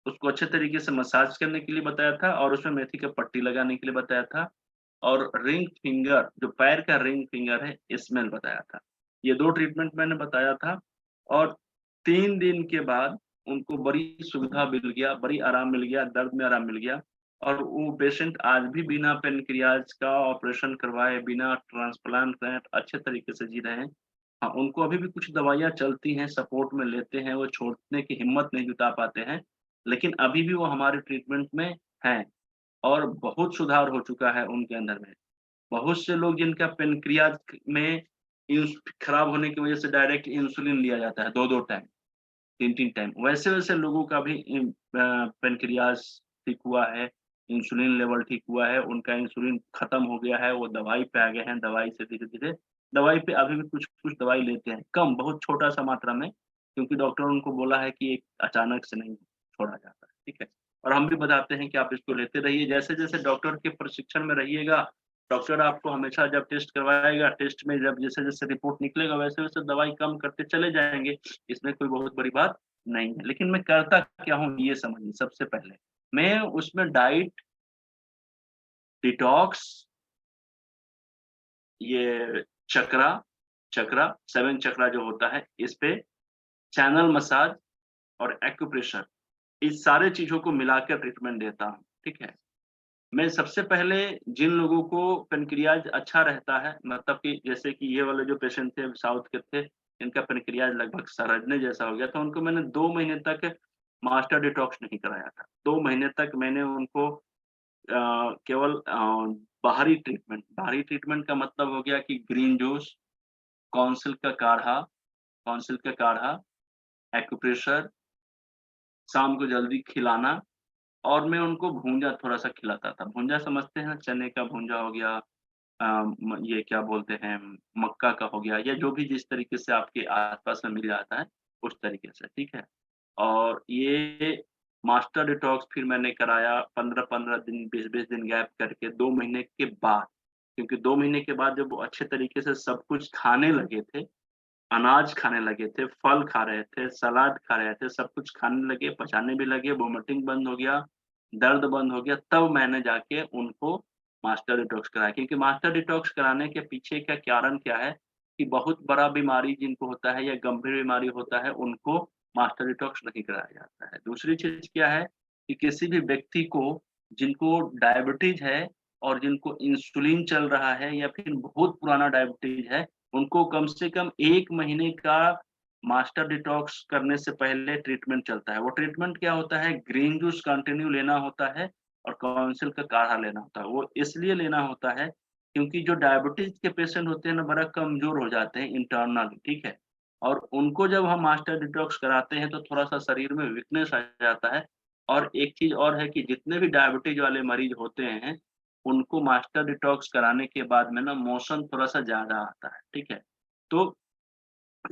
उसको अच्छे तरीके से मसाज करने के लिए बताया था और उसमें मेथी का पट्टी लगाने के लिए बताया था और रिंग फिंगर जो पैर का रिंग फिंगर है, स्मेल बताया था। ये 2 ट्रीटमेंट मैंने बताया था और 3 दिन के बाद उनको बड़ी सुविधा मिल गया, बड़ी आराम मिल गया, दर्द में आराम मिल गया और वो पेशेंट आज भी बिना पैनक्रियाज़ का ऑपरेशन करवाए, बिना ट्रांसप्लांट कराए अच्छे तरीके से जी रहे हैं। हाँ, उनको अभी भी कुछ दवाइयाँ चलती हैं, सपोर्ट में लेते हैं, वो छोड़ने की हिम्मत नहीं जुटा पाते हैं। लेकिन अभी भी वो हमारे ट्रीटमेंट में हैं और बहुत सुधार हो चुका है उनके अंदर में। बहुत से लोग जिनका पैनक्रियाज़ में इंस खराब होने की वजह से डायरेक्ट इंसुलिन लिया जाता है 2-2 टाइम, 3-3 टाइम, वैसे-वैसे लोगों का भी पैनक्रियाज़ ठीक हुआ है, इंसुलिन लेवल ठीक हुआ है, उनका इंसुलिन खत्म हो गया है, वो दवाई पे आ गए हैं, दवाई से धीरे-धीरे दवाई पे अभी भी कुछ-कुछ दवाई लेते हैं, कम बहुत छोटा-सा मात्रा में, क्योंकि डॉक्टर ने उनको बोला है कि एक अचानक से नहीं छोड़ा जाता है, ठीक है। और हम भी बताते हैं कि आप इसको लेते रहिए, जैसे-जैसे डॉक्टर के प्रशिक्षण में रहिएगा, डॉक्टर आपको हमेशा जब टेस्ट करवाएगा, टेस्ट में जब जैसे-जैसे रिपोर्ट निकलेगा वैसे-वैसे दवाई कम करते चले जाएँगे, इसमें कोई बहुत बड़ी बात नहीं है। लेकिन मैं करता क्या हूँ ये समझिए सबसे पहले, मैं उसमें डाइट, डिटॉक्स, ये चक्रा 7 चक्रा जो होता है, इस पे चैनल मसाज और एक्यूप्रेशर, इस सारे चीज़ों को मिलाकर ट्रीटमेंट देता हूँ, ठीक है। मैं सबसे पहले जिन लोगों को पैनक्रियाज अच्छा रहता है, मतलब कि जैसे कि ये वाले जो पेशेंट थे साउथ के थे, इनका पैनक्रियाज लगभग सड़ने जैसा हो गया था, उनको मैंने 2 महीने तक मास्टर डिटॉक्स नहीं कराया था। 2 महीने तक मैंने उनको केवल बाहरी ट्रीटमेंट का मतलब हो गया कि ग्रीन जूस, कौंसिल का काढ़ा, एक्यूप्रेशर, शाम को जल्दी खिलाना, और मैं उनको भूंजा थोड़ा-सा खिलाता था। भूंजा समझते हैं ना? चने का भूंजा हो गया, ये क्या बोलते हैं, मक्का का हो गया, या जो भी जिस तरीके से आपके आस-पास में मिल जाता है, उस तरीके से, ठीक है? और ये मास्टर डिटॉक्स फिर मैंने कराया 15-15 दिन, 20-20 दिन गैप करके 2 महीने के बाद। क्योंकि 2 महीने के बाद जब वो अच्छे तरीके से सब कुछ खाने लगे थे, अनाज खाने लगे थे, फल खा रहे थे, सलाद खा रहे थे, सब कुछ खाने लगे, पचाने भी लगे, वोमिटिंग बंद हो गया, दर्द बंद हो गया, तब मैंने जाके उनको मास्टर डिटॉक्स कराया। क्योंकि मास्टर डिटॉक्स कराने के पीछे का कारण क्या है कि बहुत बड़ा बीमारी जिनको होता है या गंभीर बीमारी होता है, उनको मास्टर डिटॉक्स नहीं कराया जाता है। दूसरी चीज़ क्या है कि किसी भी व्यक्ति को जिनको डायबिटीज़ है और जिनको इंसुलिन चल रहा है या फिर बहुत पुराना डायबिटीज़ है, उनको कम से कम 1 महीने का मास्टर डिटॉक्स करने से पहले ट्रीटमेंट चलता है। वो ट्रीटमेंट क्या होता है, ग्रीन जूस कंटिन्यू लेना होता है और काउंसिल का काढ़ा लेना होता है। वो इसलिए लेना होता है क्योंकि जो डायबिटीज़ के पेशेंट होते हैं ना, बड़ा कमज़ोर हो जाते हैं इंटरनली, ठीक है? और उनको जब हम मास्टर डिटॉक्स कराते हैं तो थोड़ा-सा शरीर में वीकनेस आ जाता है। और एक चीज़ और है कि जितने भी डायबिटीज़ वाले मरीज़ होते हैं, उनको मास्टर डिटॉक्स कराने के बाद में ना मोशन थोड़ा-सा ज़्यादा आता है, ठीक है? तो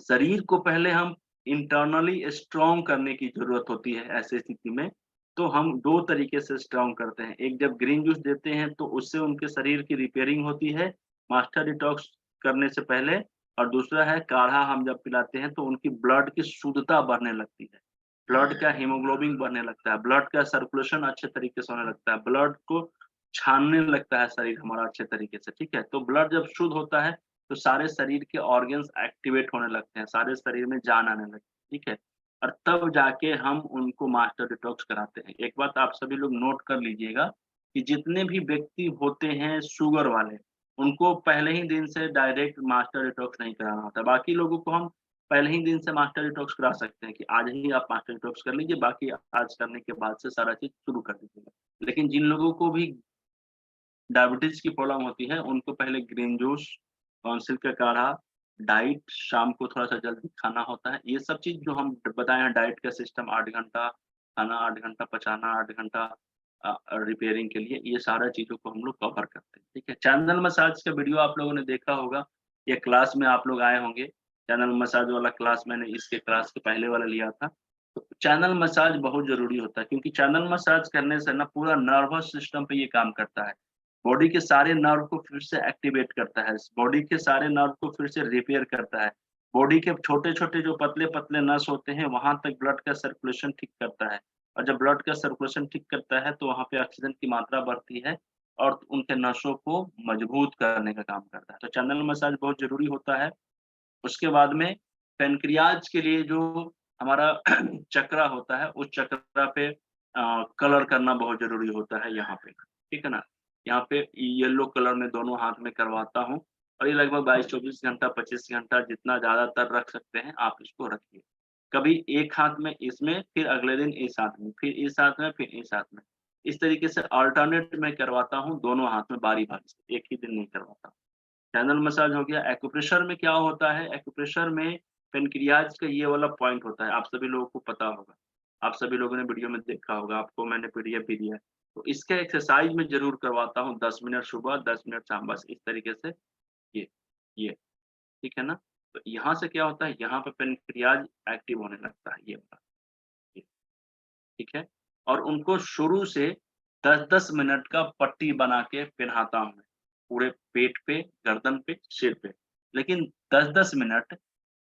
शरीर को पहले हम इंटरनली स्ट्रॉन्ग करने की ज़रूरत होती है ऐसी स्थिति में, तो हम 2 तरीके से स्ट्रॉन्ग करते हैं। एक जब ग्रीन जूस देते हैं तो उससे उनके शरीर की रिपेयरिंग होती है, मास्टर डिटॉक्स करने से पहले, और दूसरा है काढ़ा हम जब पिलाते हैं तो उनकी ब्लड की शुद्धता बढ़ने लगती है। ब्लड का हीमोग्लोबिन बढ़ने लगता है, ब्लड का सर्कुलेशन अच्छे तरीके से होने लगता है, ब्लड को छानने लगता है शरीर हमारा अच्छे तरीके से, ठीक है? तो ब्लड जब शुद्ध होता है तो सारे शरीर के ऑर्गन्स एक्टिवेट होने लगते हैं, सारे शरीर में जान आने लगती है, ठीक है? और तब जाके हम उनको मास्टर डिटॉक्स कराते हैं। एक बात आप सभी लोग नोट कर लीजिएगा कि जितने भी व्यक्ति होते हैं शुगर वाले, उनको पहले ही दिन से डायरेक्ट मास्टर डिटॉक्स नहीं कराना होता है। बाकी लोगों को हम पहले ही दिन से मास्टर डिटॉक्स करा सकते हैं कि आज ही आप मास्टर डिटॉक्स कर लीजिए, बाकी आज करने के बाद से सारा चीज़ शुरू कर दीजिएगा। लेकिन जिन लोगों को भी डायबिटीज़ की प्रॉब्लम होती है, उनको पहले ग्रीन जूस, काउंसिल का काढ़ा, डाइट, शाम को थोड़ा-सा जल्दी खाना होता है। ये सब चीज़ जो हम बताए हैं, डाइट का सिस्टम 8 घंटा खाना, 8 घंटा पचाना, 8 घंटा रिपेयरिंग के लिए, ये सारा चीज़ों को हम लोग कवर करते हैं, ठीक है? चैनल मसाज का वीडियो आप लोगों ने देखा होगा, ये क्लास में आप लोग आए होंगे। चैनल मसाज वाला क्लास मैंने इसके क्लास के पहले वाला लिया था। तो चैनल मसाज बहुत ज़रूरी होता है क्योंकि चैनल मसाज करने से ना पूरा नर्वस सिस्टम पे ये काम करता है। बॉडी के सारे नर्व को फिर से एक्टिवेट करता है, बॉडी के सारे नर्व को फिर से रिपेयर करता है। बॉडी के छोटे-छोटे जो पतले-पतले नस होते हैं, वहाँ तक ब्लड का सर्कुलेशन ठीक करता है, और जब ब्लड का सर्कुलेशन ठीक करता है, तो वहाँ पे ऑक्सीजन की मात्रा बढ़ती है और उनके नसों को मजबूत करने का काम करता है। तो चैनल मसाज बहुत ज़रूरी होता है। उसके बाद में पैनक्रियाज के लिए जो हमारा चक्रा होता है, उस चक्रा पे कलर करना बहुत ज़रूरी होता है यहाँ पे, ठीक है ना? यहाँ पे येलो कलर में दोनों हाथ में करवाता हूँ, और ये लगभग 22-24 घंटा, 25 घंटा जितना ज़्यादातर रख सकते हैं, आप इसको रखिए। कभी एक हाथ में इसमें, फिर अगले दिन इस हाथ में, फिर इस हाथ में, फिर इस हाथ में। इस तरीके से अल्टरनेट मैं करवाता हूँ दोनों हाथ में बारी-बारी से, एक ही दिन नहीं करवाता। चैनल मसाज हो गया। एक्यूप्रेशर में क्या होता है, एक्यूप्रेशर में पेनक्रियाज का ये वाला पॉइंट होता है, आप सभी लोगों को पता होगा। आप सभी लोगों ने वीडियो में देखा होगा, आपको मैंने पीडीएफ भी दिया है। तो इसका एक्सरसाइज मैं ज़रूर करवाता हूँ, 10 मिनट सुबह, 10 मिनट शाम, बस इस तरीके से ये, ये, ठीक है ना? तो यहाँ से क्या होता है, यहाँ पे पेनक्रियाज एक्टिव होने लगता है, ये वाला, ठीक है। और उनको शुरू से 10-10 मिनट का पट्टी बना के पहनाता हूँ मैं, पूरे पेट पे, गर्दन पे, सिर पे। लेकिन 10-10 मिनट,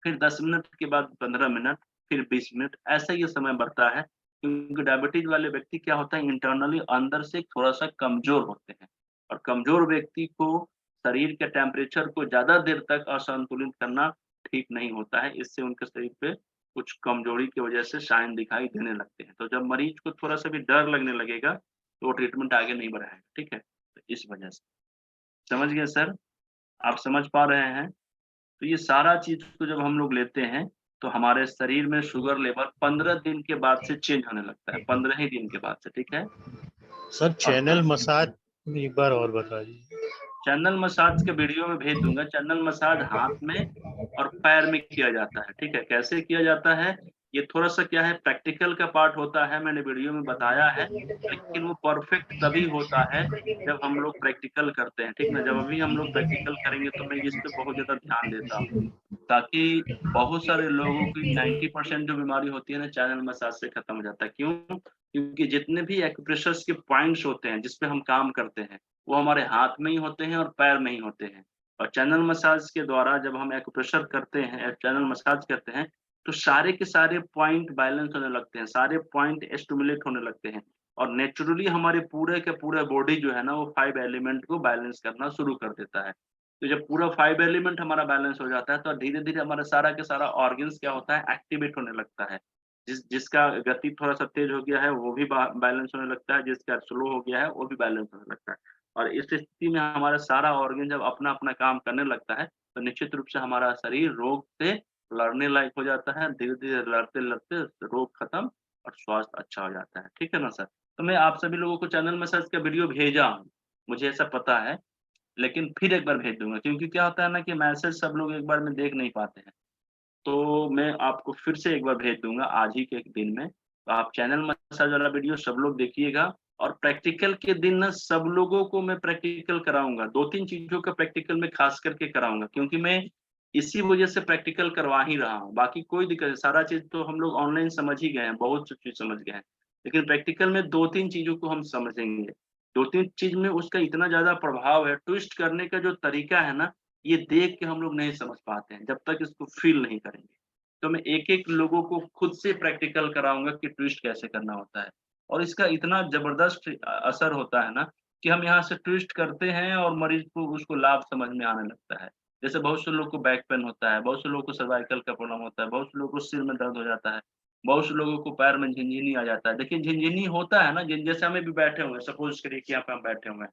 फिर 10 मिनट के बाद 15 मिनट, फिर 20 मिनट, ऐसा ये समय बढ़ता है। क्योंकि डायबिटीज वाले व्यक्ति क्या होता है, इंटरनली अंदर से थोड़ा-सा कमज़ोर होते हैं, और कमज़ोर व्यक्ति को शरीर के टेम्परेचर को ज़्यादा देर तक असंतुलित करना ठीक नहीं होता है। इससे उनके शरीर पे कुछ कमज़ोरी की वजह से साइन दिखाई देने लगते हैं। तो जब मरीज को थोड़ा-सा भी डर लगने लगेगा, तो वो ट्रीटमेंट आगे नहीं बढ़ाएगा, ठीक है? तो इस वजह से। समझ गए सर? आप समझ पा रहे हैं? तो ये सारा चीज़ को जब हम लोग लेते हैं, तो हमारे शरीर में शुगर लेवल 15 दिन के बाद से चेंज होने लगता है, 15 ही दिन के बाद से, ठीक है? सर चैनल मसाज एक बार और बता दीजिए। चैनल मसाज के वीडियो में भेज दूँगा। चैनल मसाज हाथ में और पैर में किया जाता है, ठीक है? कैसे किया जाता है, ये थोड़ा-सा क्या है, प्रैक्टिकल का पार्ट होता है, मैंने वीडियो में बताया है, लेकिन वो परफेक्ट तभी होता है जब हम लोग प्रैक्टिकल करते हैं, ठीक ना? जब अभी हम लोग प्रैक्टिकल करेंगे तो मैं इस पे बहुत ज़्यादा ध्यान देता हूँ, ताकि बहुत सारे लोगों की 90% जो बीमारी होती है ना, चैनल मसाज से खत्म हो जाता है। क्यों? क्योंकि जितने भी एक्यूप्रेशर्स के पॉइंट्स होते हैं, जिस पे हम काम करते हैं, वो हमारे हाथ में ही होते हैं और पैर में ही होते हैं। और चैनल मसाज के द्वारा जब हम एक्यूप्रेशर करते हैं, चैनल मसाज करते हैं, तो सारे के सारे पॉइंट बैलेंस होने लगते हैं, सारे पॉइंट स्टिमुलेट होने लगते हैं, और नेचुरली हमारे पूरे के पूरे बॉडी जो है ना, वो 5 एलिमेंट को बैलेंस करना शुरू कर देता है। तो जब पूरा 5 एलिमेंट हमारा बैलेंस हो जाता है, तो धीरे-धीरे हमारा सारा के सारा ऑर्गन्स क्या होता है, एक्टिवेट होने लगता है। जिसका गति थोड़ा-सा तेज हो गया है, वो भी बा बैलेंस होने लगता है, जिसका स्लो हो गया है, वो भी बैलेंस होने लगता है। और इस स्थिति में हमारा सारा ऑर्गन जब अपना-अपना काम करने लगता है, तो निश्चित रूप से हमारा शरीर रोग से लड़ने लायक हो जाता है। धीरे-धीरे लड़ते-लड़ते रोग खत्म और स्वास्थ्य अच्छा हो जाता है। ठीक है ना सर? तो मैं आप सभी लोगों को चैनल मसाज का वीडियो भेजा हूँ, मुझे ऐसा पता है, लेकिन फिर एक बार भेज दूँगा, क्योंकि क्या होता है ना कि मैसेज सब लोग एक बार में देख नहीं पाते हैं। तो मैं आपको फिर से एक बार भेज दूँगा आज ही के एक दिन में। तो आप चैनल मसाज वाला वीडियो सब लोग देखिएगा, और प्रैक्टिकल के दिन ना सब लोगों को मैं प्रैक्टिकल कराऊँगा। 2-3 चीज़ों का प्रैक्टिकल मैं ख़ास करके कराऊँगा, क्योंकि मैं इसी वजह से प्रैक्टिकल करवा ही रहा हूँ। बाकी कोई दिक्कत नहीं, सारा चीज़ तो हम लोग ऑनलाइन समझ ही गए हैं, बहुत सी चीज़ समझ गए हैं। लेकिन प्रैक्टिकल में 2-3 चीज़ों को हम समझेंगे। 2-3 चीज़ में उसका इतना ज़्यादा प्रभाव है, ट्विस्ट करने का जो तरीका है ना, ये देख के हम लोग नहीं समझ पाते हैं, जब तक इसको फ़ील नहीं करेंगे। तो मैं एक-एक लोगों को खुद से प्रैक्टिकल कराऊँगा कि ट्विस्ट कैसे करना होता है। और इसका इतना ज़बरदस्त असर होता है ना, कि हम यहाँ से ट्विस्ट करते हैं और मरीज़ को उसको लाभ समझ में आने लगता है। जैसे बहुत से लोग को बैक पेन होता है, बहुत से लोगों को सर्वाइकल का प्रॉब्लम होता है, बहुत से लोगों को सिर में दर्द हो जाता है, बहुत से लोगों को पैर में झिनझिनी आ जाता है। देखिए झिनझिनी होता है ना, जैसे हमें भी बैठे हुए हैं, सपोज़ करिए कि यहाँ पे हम बैठे हुए हैं।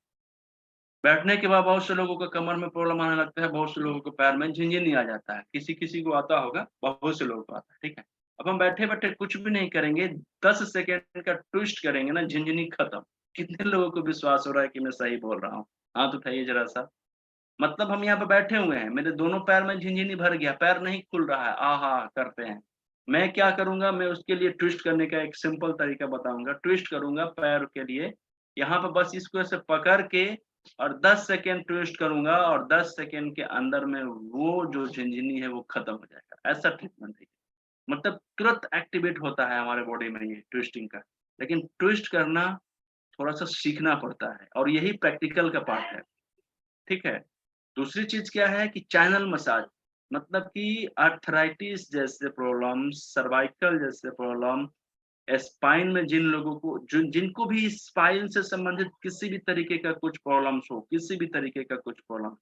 बैठने के बाद बहुत से लोगों को कमर में प्रॉब्लम आने लगता है, बहुत से लोगों को पैर में झिनझिनी आ जाता है। किसी-किसी को आता होगा, बहुत से लोगों को आता है, ठीक है? अब हम बैठे-बैठे कुछ भी नहीं करेंगे, 10 सेकंड का ट्विस्ट करेंगे ना, झिनझिनी खत्म। कितने लोगों को विश्वास हो रहा है कि मैं सही बोल रहा हूँ? हाथ उठाइए ज़रा-सा। मतलब हम यहाँ पे बैठे हुए हैं, मेरे दोनों पैर में झिनझिनी भर गया, पैर नहीं खुल रहा है, आहा! करते हैं। मैं क्या करूँगा, मैं उसके लिए ट्विस्ट करने का एक सिंपल तरीका बताऊँगा। ट्विस्ट करूँगा पैर के लिए, यहाँ पे बस इसको ऐसे पकड़ के और 10 सेकंड ट्विस्ट करूँगा, और 10 सेकंड के अंदर में वो जो झिनझिनी है वो खत्म हो जाएगा। ऐसा ट्रीटमेंट है। मतलब तुरंत एक्टिवेट होता है हमारे बॉडी में ये ट्विस्टिंग का। लेकिन ट्विस्ट करना थोड़ा-सा सीखना पड़ता है, और यही प्रैक्टिकल का पार्ट है। ठीक है? दूसरी चीज़ क्या है कि चैनल मसाज, मतलब कि आर्थराइटिस जैसे प्रॉब्लम, सर्वाइकल जैसे प्रॉब्लम, स्पाइन में जिन लोगों को जिनको भी स्पाइन से संबंधित किसी भी तरीके का कुछ प्रॉब्लम्स हो, किसी भी तरीके का कुछ प्रॉब्लम,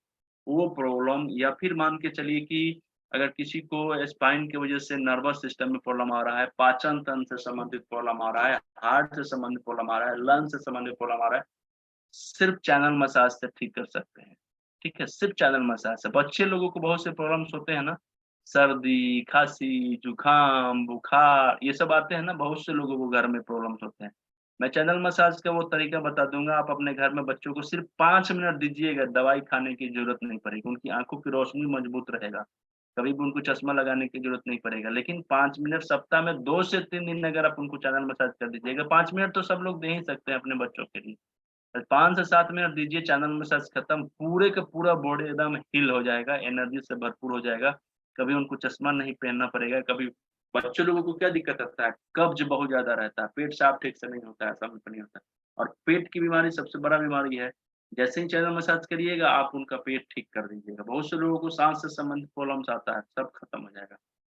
वो प्रॉब्लम, या फिर मान के चलिए कि अगर किसी को स्पाइन की वजह से नर्वस सिस्टम में प्रॉब्लम आ रहा है, पाचन तंत्र से संबंधित प्रॉब्लम आ रहा है, हार्ट से संबंधित प्रॉब्लम आ रहा है, लंग्स से संबंधित प्रॉब्लम आ रहा है, सिर्फ चैनल मसाज से ठीक कर सकते हैं। ठीक है? सिर्फ चैनल मसाज से। बच्चे लोगों को बहुत से प्रॉब्लम्स होते हैं ना, सर्दी, खाँसी, जुकाम, बुखार, ये सब आते हैं ना, बहुत से लोगों को घर में प्रॉब्लम्स होते हैं। मैं चैनल मसाज का वो तरीका बता दूँगा, आप अपने घर में बच्चों को सिर्फ 5 मिनट दीजिएगा, दवाई खाने की ज़रूरत नहीं पड़ेगी, उनकी आँखों की रोशनी मजबूत रहेगा। कभी भी उनको चश्मा लगाने की ज़रूरत नहीं पड़ेगा, लेकिन 5 मिनट सप्ताह में 2 से 3 दिन अगर आप उनको चैनल मसाज कर दीजिएगा, 5 मिनट तो सब लोग दे ही सकते हैं अपने बच्चों के लिए। 5 से 7 मिनट दीजिए, चैनल मसाज खत्म, पूरे का पूरा बॉडी एकदम हील हो जाएगा, एनर्जी से भरपूर हो जाएगा। कभी उनको चश्मा नहीं पहनना पड़ेगा। कभी बच्चों लोगों को क्या दिक्कत आता है, कब्ज बहुत ज्यादा रहता है, पेट साफ ठीक से नहीं होता है, ऐसा नहीं होता है। और पेट की बीमारी सबसे बड़ा बीमारी है। जैसे ही चैनल मसाज करिएगा आप उनका पेट ठीक कर दीजिएगा। बहुत से लोगों को सांस से संबंधित प्रॉब्लम्स आता है, सब खत्म हो जाएगा।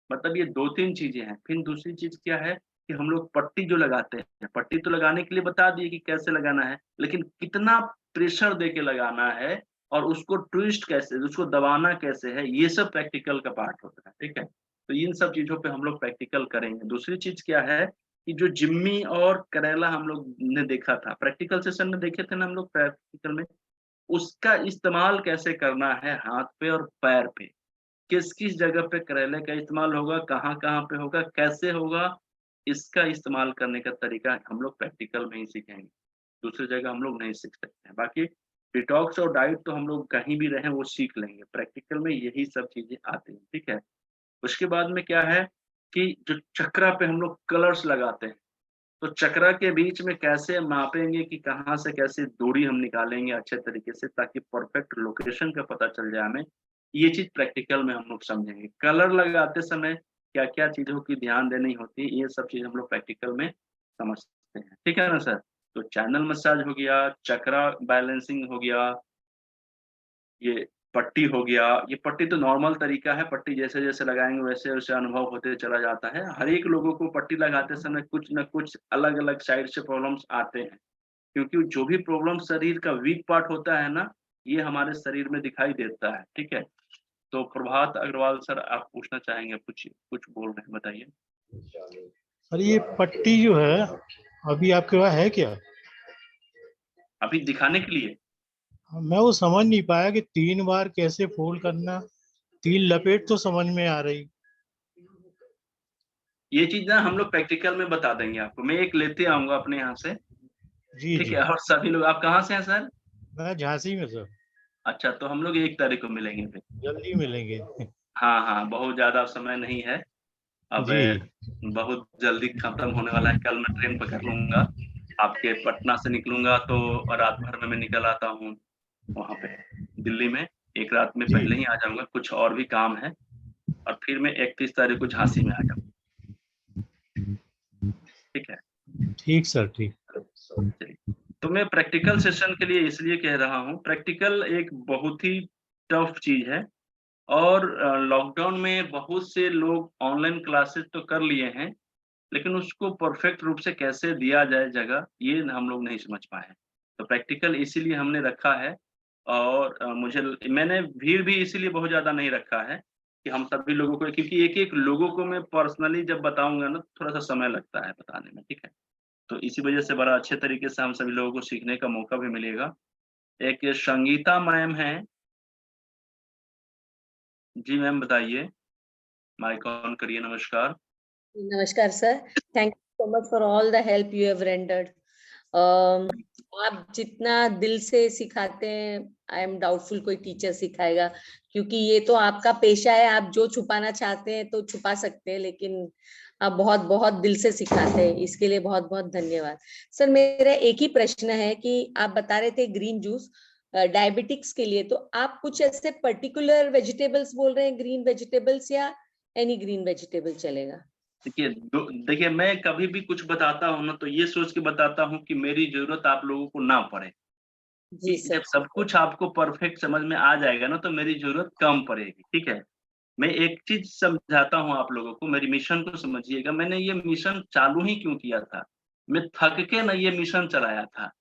मतलब ये 2-3 चीजें हैं। फिर दूसरी चीज क्या है कि हम लोग पट्टी जो लगाते हैं, पट्टी तो लगाने के लिए बता दिए कि कैसे लगाना है, लेकिन कितना प्रेशर दे के लगाना है और उसको ट्विस्ट कैसे, उसको दबाना कैसे है, ये सब प्रैक्टिकल का पार्ट होता है, ठीक है? तो इन सब चीज़ों पे हम लोग प्रैक्टिकल करेंगे। दूसरी चीज़ क्या है कि जो जिम्मी और करेला हम लोग ने देखा था, प्रैक्टिकल सेशन में देखे थे ना हम लोग प्रैक्टिकल में, उसका इस्तेमाल कैसे करना है हाथ पे और पैर पे। किस-किस जगह पे करेले का इस्तेमाल होगा, कहाँ-कहाँ पे होगा, कैसे होगा, इसका इस्तेमाल करने का तरीका हम लोग प्रैक्टिकल में ही सीखेंगे। दूसरी जगह हम लोग नहीं सीख सकते हैं। बाकी डिटॉक्स और डाइट तो हम लोग कहीं भी रहें वो सीख लेंगे। प्रैक्टिकल में यही सब चीज़ें आती हैं, ठीक है? उसके बाद में क्या है कि जो चक्रा पे हम लोग कलर्स लगाते हैं, तो चक्रा के बीच में कैसे मापेंगे कि कहाँ से कैसे दूरी हम निकालेंगे अच्छे तरीके से ताकि परफेक्ट लोकेशन का पता चल जाए हमें। ये चीज़ प्रैक्टिकल में हम लोग समझेंगे। कलर लगाते समय क्या-क्या चीज़ों की ध्यान देनी होती है, ये सब चीज़ हम लोग प्रैक्टिकल में समझते हैं। ठीक है ना सर? तो चैनल मसाज हो गया, चक्रा बैलेंसिंग हो गया, ये पट्टी हो गया। ये पट्टी तो नॉर्मल तरीका है, पट्टी जैसे-जैसे लगाएँगे वैसे-वैसे अनुभव होते चला जाता है। हर एक लोगों को पट्टी लगाते समय कुछ न कुछ अलग-अलग साइड से प्रॉब्लम्स आते हैं, क्योंकि जो भी प्रॉब्लम शरीर का वीक पार्ट होता है ना, ये हमारे शरीर में दिखाई देता है, ठीक है? तो प्रभात अग्रवाल सर आप पूछना चाहेंगे, पूछिए, कुछ बोल रहे हैं बताइए? सर ये पट्टी जो है अभी आपके पास है क्या? अभी दिखाने के लिए? मैं वो समझ नहीं पाया कि 3 बार कैसे फोल्ड करना, 3 लपेट तो समझ में आ रही। ये चीज़ ना हम लोग प्रैक्टिकल में बता देंगे आपको। मैं एक लेते आऊँगा अपने यहाँ से, जी, ठीक जी। है? और सभी लोग आप कहाँ से हैं सर? मैं झांसी में सर, अच्छा, तो हम लोग 1 तारीख को मिलेंगे फिर। जल्दी मिलेंगे। हाँ, हाँ, बहुत ज़्यादा समय नहीं है। अब जी, बहुत जल्दी खत्म होने वाला है। कल मैं ट्रेन पकड़ लूँगा। आपके पटना से निकलूँगा तो रात भर में मैं निकल आता हूँ वहाँ पे दिल्ली में। 1 रात में जी। पहले ही आ जाऊँगा, कुछ और भी काम है और फिर मैं 31 तारीख को झांसी में आ जाऊँगा। ठीक है? ठीक सर, ठीक। चलिए। तो मैं प्रैक्टिकल सेशन के लिए इसलिए कह रहा हूँ, प्रैक्टिकल एक बहुत ही टफ चीज़ है और लॉकडाउन में बहुत से लोग ऑनलाइन क्लासेस तो कर लिए हैं, लेकिन उसको परफेक्ट रूप से कैसे दिया जाए जगह, ये हम लोग नहीं समझ पाए हैं। तो प्रैक्टिकल इसीलिए हमने रखा है और मैंने भीड़ भी इसीलिए बहुत ज़्यादा नहीं रखा है कि हम सभी लोगों को, क्योंकि एक-एक लोगों को मैं पर्सनली जब बताऊँगा ना, थोड़ा-सा समय लगता है बताने में, ठीक है? तो इसी वजह से बड़ा अच्छे तरीके से हम सभी लोगों को सीखने का मौका भी मिलेगा। एक संगीता मैम हैं। जी मैम बताइए, माइक ऑन करिए, नमस्कार। नमस्कार sir, thank you so much for all the help you have rendered. आप जितना दिल से सिखाते हैं, आई एम डाउटफुल कोई टीचर सिखाएगा, क्योंकि ये तो आपका पेशा है। आप जो छुपाना चाहते हैं तो छुपा सकते हैं, लेकिन आप बहुत बहुत दिल से सिखाते हैं, इसके लिए बहुत बहुत धन्यवाद। सर मेरा एक ही प्रश्न है कि आप बता रहे थे ग्रीन जूस डायबिटिक्स के लिए, तो आप कुछ ऐसे पर्टिकुलर वेजिटेबल्स बोल रहे हैं, ग्रीन वेजिटेबल्स, या एनी ग्रीन वेजिटेबल चलेगा? देखिए मैं कभी भी कुछ बताता हूँ ना, तो ये सोच के बताता हूँ कि मेरी ज़रूरत आप लोगों को ना पड़े। जी कि सर। जब सब कुछ आपको परफेक्ट समझ में आ जाएगा ना, तो मेरी ज़रूरत कम पड़ेगी, ठीक है? मैं एक चीज़ समझाता हूँ आप लोगों को, मेरी मिशन को समझिएगा। मैंने ये मिशन चालू ही क्यों किया था? मैं थक के ना ये मिशन चलाया था।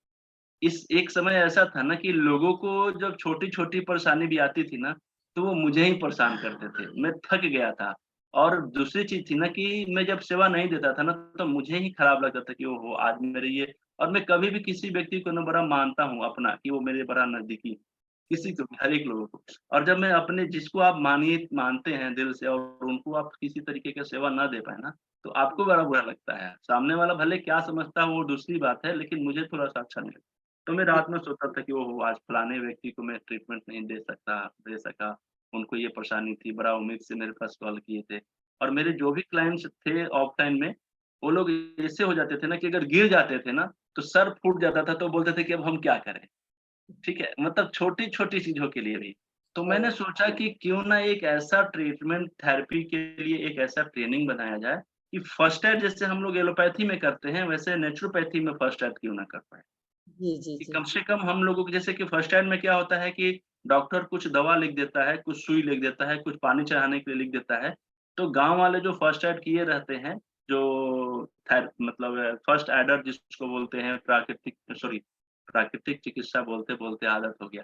इस एक समय ऐसा था ना कि लोगों को जब छोटी-छोटी परेशानी भी आती थी ना, तो वो मुझे ही परेशान करते थे। मैं थक गया था और दूसरी चीज़ थी ना कि मैं जब सेवा नहीं देता था ना, तो मुझे ही खराब लगता था कि ओहो! आज मेरे ये, और मैं कभी भी किसी व्यक्ति को ना बड़ा मानता हूँ अपना कि वो मेरे बड़ा नज़दीकी, किसी को भी, हर एक लोगों को। और जब मैं अपने जिसको आप मानते हैं दिल से और उनको आप किसी तरीके का सेवा ना दे पाए ना, तो आपको बड़ा बुरा लगता है। सामने वाला भले क्या समझता है वो दूसरी बात है, लेकिन मुझे थोड़ा-सा अच्छा नहीं लगता। तो मैं रात में सोचता था कि ओहो! आज फलाने व्यक्ति को मैं ट्रीटमेंट नहीं दे सका, उनको ये परेशानी थी, बड़ा उम्मीद से मेरे पास कॉल किए थे। और मेरे जो भी क्लाइंट्स थे ऑफ टाइम में, वो लोग ऐसे हो जाते थे ना कि अगर गिर जाते थे ना, तो सर फूट जाता था, तो बोलते थे कि अब हम क्या करें? ठीक है? मतलब छोटी-छोटी चीज़ों के लिए भी। तो मैंने सोचा कि क्यों ना एक ऐसा ट्रीटमेंट थेरेपी के लिए एक ऐसा ट्रेनिंग बनाया जाए कि फर्स्ट एड जैसे हम लोग एलोपैथी में करते हैं वैसे नेचुरोपैथी में फर्स्ट एड क्यों ना कर पाए। जी जी कि जी कम से कम हम लोगों को जैसे कि फर्स्ट एड में क्या होता है कि डॉक्टर कुछ दवा लिख देता है, कुछ सुई लिख देता है, कुछ पानी चढ़ाने के लिए लिख देता है। तो गाँव वाले जो फर्स्ट एड किए रहते हैं, जो मतलब फर्स्ट एडर जिसको बोलते हैं प्राकृतिक चिकित्सा बोलते-बोलते आदत हो गया।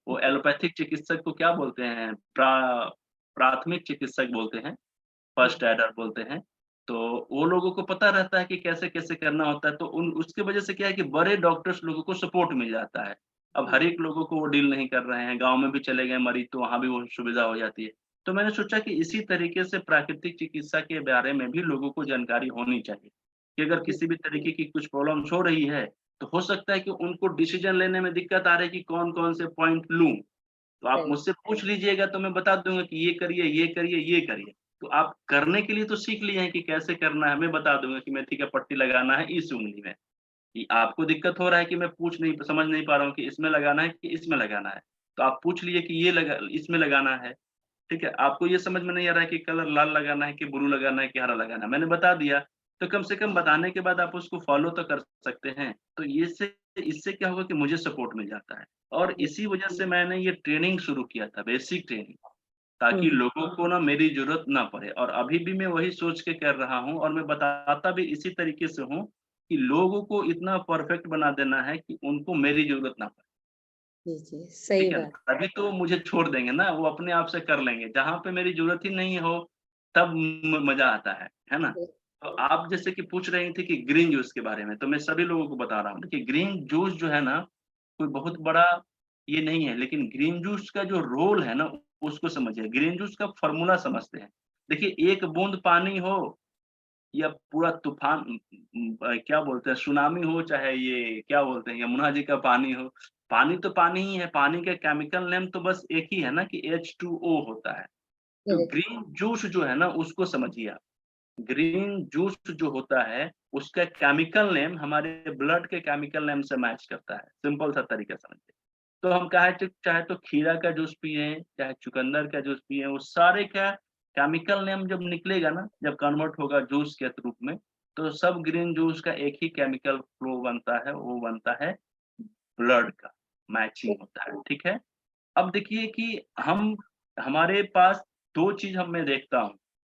वो एलोपैथिक चिकित्सक को क्या बोलते हैं? प्राथमिक चिकित्सक बोलते हैं। फर्स्ट एडर बोलते हैं। तो वो लोगों को पता रहता है कि कैसे-कैसे करना होता है, तो उन उसकी वजह से क्या है कि बड़े डॉक्टर्स लोगों को सपोर्ट मिल जाता है। अब हर एक लोगों को वो डील नहीं कर रहे हैं, गाँव में भी चले गए मरीज़ तो वहाँ भी वो सुविधा हो जाती है। तो मैंने सोचा कि इसी तरीके से प्राकृतिक चिकित्सा के बारे में भी लोगों को जानकारी होनी चाहिए, कि अगर किसी भी तरीके की कुछ प्रॉब्लम्स हो रही है, तो हो सकता है कि उनको डिसीज़न लेने में दिक्कत आ रही है कि कौन-कौन से पॉइंट लूँ। तो आप सही मुझसे पूछ लीजिएगा तो मैं बता दूँगा कि ये करिए, ये करिए, ये करिए। तो आप करने के लिए तो सीख लिए हैं कि कैसे करना है, मैं बता दूँगा कि मेथी का पट्टी लगाना है इस उँगली में। कि आपको दिक्कत हो रहा है कि मैं समझ नहीं पा रहा हूँ कि इसमें लगाना है कि इसमें लगाना है। तो आप पूछ लिए कि ये इसमें लगाना है, ठीक है? आपको ये समझ में नहीं आ रहा है कि कलर लाल लगाना है कि ब्लू लगाना है कि हरा लगाना है। मैंने बता दिया, तो कम से कम बताने के बाद आप उसको फ़ॉलो तो कर सकते हैं। तो इससे क्या होगा कि मुझे सपोर्ट मिल जाता है और इसी वजह से मैंने ये ट्रेनिंग शुरू किया था, बेसिक ट्रेनिंग, ताकि लोगों को ना मेरी ज़रूरत ना पड़े और अभी भी मैं वही सोच के कर रहा हूँ और मैं बताता भी इसी तरीके से हूँ कि लोगों को इतना परफेक्ट बना देना है कि उनको मेरी ज़रूरत ना पड़े। जी जी सही ठीक है ना? बात तभी तो वो मुझे छोड़ देंगे ना, वो अपने आप से कर लेंगे। जहाँ पे मेरी ज़रूरत ही नहीं हो, तब मज़ा आता है ना? है। तो आप जैसे कि पूछ रही थी कि ग्रीन जूस के बारे में, तो मैं सभी लोगों को बता रहा हूँ। देखिए ग्रीन जूस जो है ना, कोई बहुत बड़ा ये नहीं है, लेकिन ग्रीन जूस का जो रोल है ना, उसको समझिए। ग्रीन जूस का फ़ॉर्मूला समझते हैं। देखिए 1 बूंद पानी हो या पूरा तूफ़ान क्या बोलते हैं सुनामी हो चाहे ये क्या बोलते हैं यमुना जी का पानी हो, पानी तो पानी ही है, पानी का केमिकल नेम तो बस एक ही है ना कि H2O होता है। तो करेक्ट ग्रीन जूस जो है ना उसको समझिए आप। ग्रीन जूस जो होता है उसका केमिकल नेम हमारे ब्लड के केमिकल नेम से मैच करता है, सिंपल सा तरीका समझिए। तो हम चाहे तो खीरा का जूस पिएँ, चाहे चुकंदर का जूस पिएँ, वो सारे का केमिकल नेम जब निकलेगा ना, जब कन्वर्ट होगा जूस के रूप में, तो सब ग्रीन जूस का एक ही केमिकल फ्लो बनता है, वो बनता है ब्लड का, मैचिंग होता है, ठीक है? अब देखिए कि हमारे पास 2 चीज़ मैं देखता हूँ,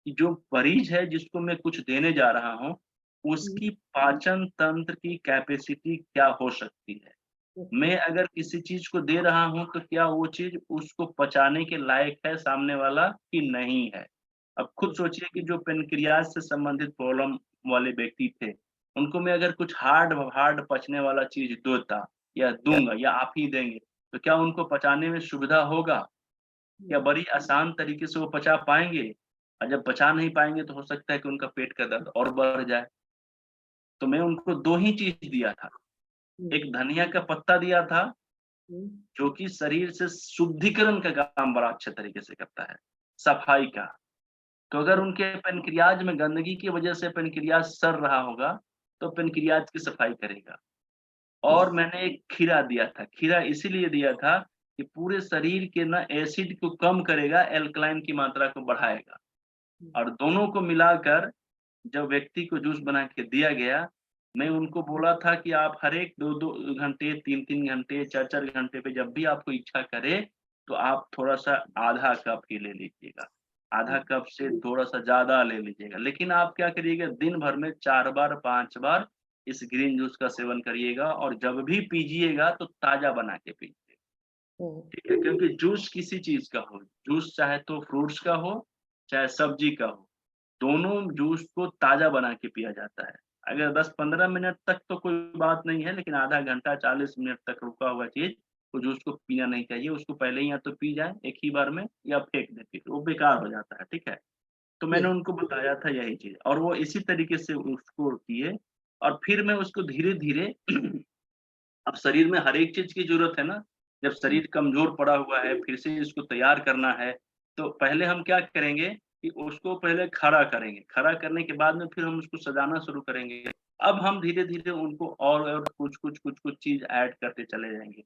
कि जो मरीज़ है जिसको मैं कुछ देने जा रहा हूँ, उसकी पाचन तंत्र की कैपेसिटी क्या हो सकती है। मैं अगर किसी चीज़ को दे रहा हूँ, तो क्या वो चीज़ उसको पचाने के लायक है सामने वाला कि नहीं है? अब खुद सोचिए कि जो पैनक्रियाज़ से संबंधित प्रॉब्लम वाले व्यक्ति थे, उनको मैं अगर कुछ हार्ड हार्ड पचने वाला चीज़ देता या दूँगा या आप ही देंगे, तो क्या उनको पचाने में सुविधा होगा? क्या बड़ी आसान तरीके से वो पचा पाएँगे? और जब पचा नहीं पाएँगे, तो हो सकता है कि उनका पेट का दर्द और बढ़ जाए। तो मैं उनको 2 ही चीज़ दिया था, एक धनिया का पत्ता दिया था जो कि शरीर से शुद्धिकरण का काम बड़ा अच्छे तरीके से करता है, सफाई का। तो अगर उनके पैनक्रियाज़ में गंदगी की वजह से पैनक्रियाज़ सड़ रहा होगा, तो पैनक्रियाज़ की सफाई करेगा। और मैंने एक खीरा दिया था, खीरा इसीलिए दिया था कि पूरे शरीर के ना एसिड को कम करेगा, एल्कलाइन की मात्रा को बढ़ाएगा। और दोनों को मिलाकर जब व्यक्ति को जूस बना के दिया गया, मैं उनको बोला था कि आप हर एक 2-2 घंटे, 3-3 घंटे, 4-4 घंटे पे जब भी आपको इच्छा करे, तो आप थोड़ा-सा आधा कप ही ले लीजिएगा। आधा कप से थोड़ा-सा ज़्यादा ले लीजिएगा। लेकिन आप क्या करिएगा दिन भर में 4 बार, 5 बार इस ग्रीन जूस का सेवन करिएगा और जब भी पीजिएगा तो ताज़ा बना के पीजिए। ठीक है? क्योंकि जूस किसी चीज़ का हो, जूस चाहे तो फ्रूट्स का हो, चाहे सब्जी का हो। दोनों जूस को ताज़ा बना के पिया जाता है। अगर 10-15 मिनट तक तो कोई बात नहीं है, लेकिन आधा घंटा 40 मिनट तक रुका हुआ चीज़, तो जूस को पीना नहीं चाहिए। उसको पहले ही या तो पी जाएँ एक ही बार में या फेंक दें फिर, वो बेकार हो जाता है, ठीक है? तो मैंने उनको बताया था यही चीज़ और वो इसी तरीके से उसको किए और फिर मैं उसको धीरे-धीरे अब शरीर में हर एक चीज़ की ज़रूरत है ना, जब शरीर कमज़ोर पड़ा हुआ है, फिर से इसको तैयार करना है, तो पहले हम क्या करेंगे कि उसको पहले खड़ा करेंगे, खड़ा करने के बाद में फिर हम उसको सजाना शुरू करेंगे। अब हम धीरे-धीरे उनको और कुछ-कुछ चीज़ ऐड करते चले जाएँगे।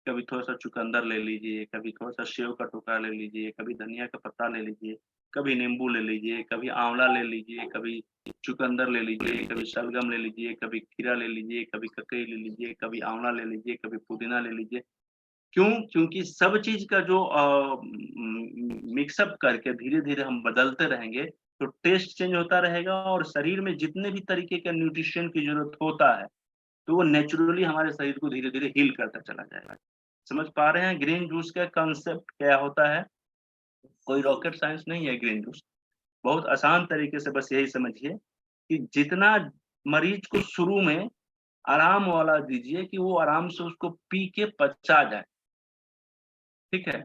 कभी थोड़ा सा चुकंदर ले लीजिए, कभी थोड़ा सा सेव का टुकड़ा ले लीजिए, कभी धनिया का पत्ता ले लीजिए, कभी नींबू ले लीजिए, कभी आंवला ले लीजिए, कभी चुकंदर ले लीजिए, कभी शलगम ले लीजिए, कभी खीरा ले लीजिए, कभी ककड़ी ले लीजिए, कभी आंवला ले लीजिए, कभी पुदीना ले लीजिए। क्यों? क्योंकि सब चीज़ का जो मिक्सअप करके धीरे-धीरे हम बदलते रहेंगे, तो टेस्ट चेंज होता रहेगा और शरीर में जितने भी तरीके का न्यूट्रिशन की ज़रूरत होता है, तो वो नेचुरली हमारे शरीर को धीरे-धीरे हील करता चला जाएगा। समझ पा रहे हैं ग्रीन जूस का कांसेप्ट क्या होता है? कोई रॉकेट साइंस नहीं है ग्रीन जूस। बहुत आसान तरीके से बस यही समझिए कि जितना मरीज को शुरू में आराम वाला दीजिए कि वो आराम से उसको पी के पचा जाए, ठीक है?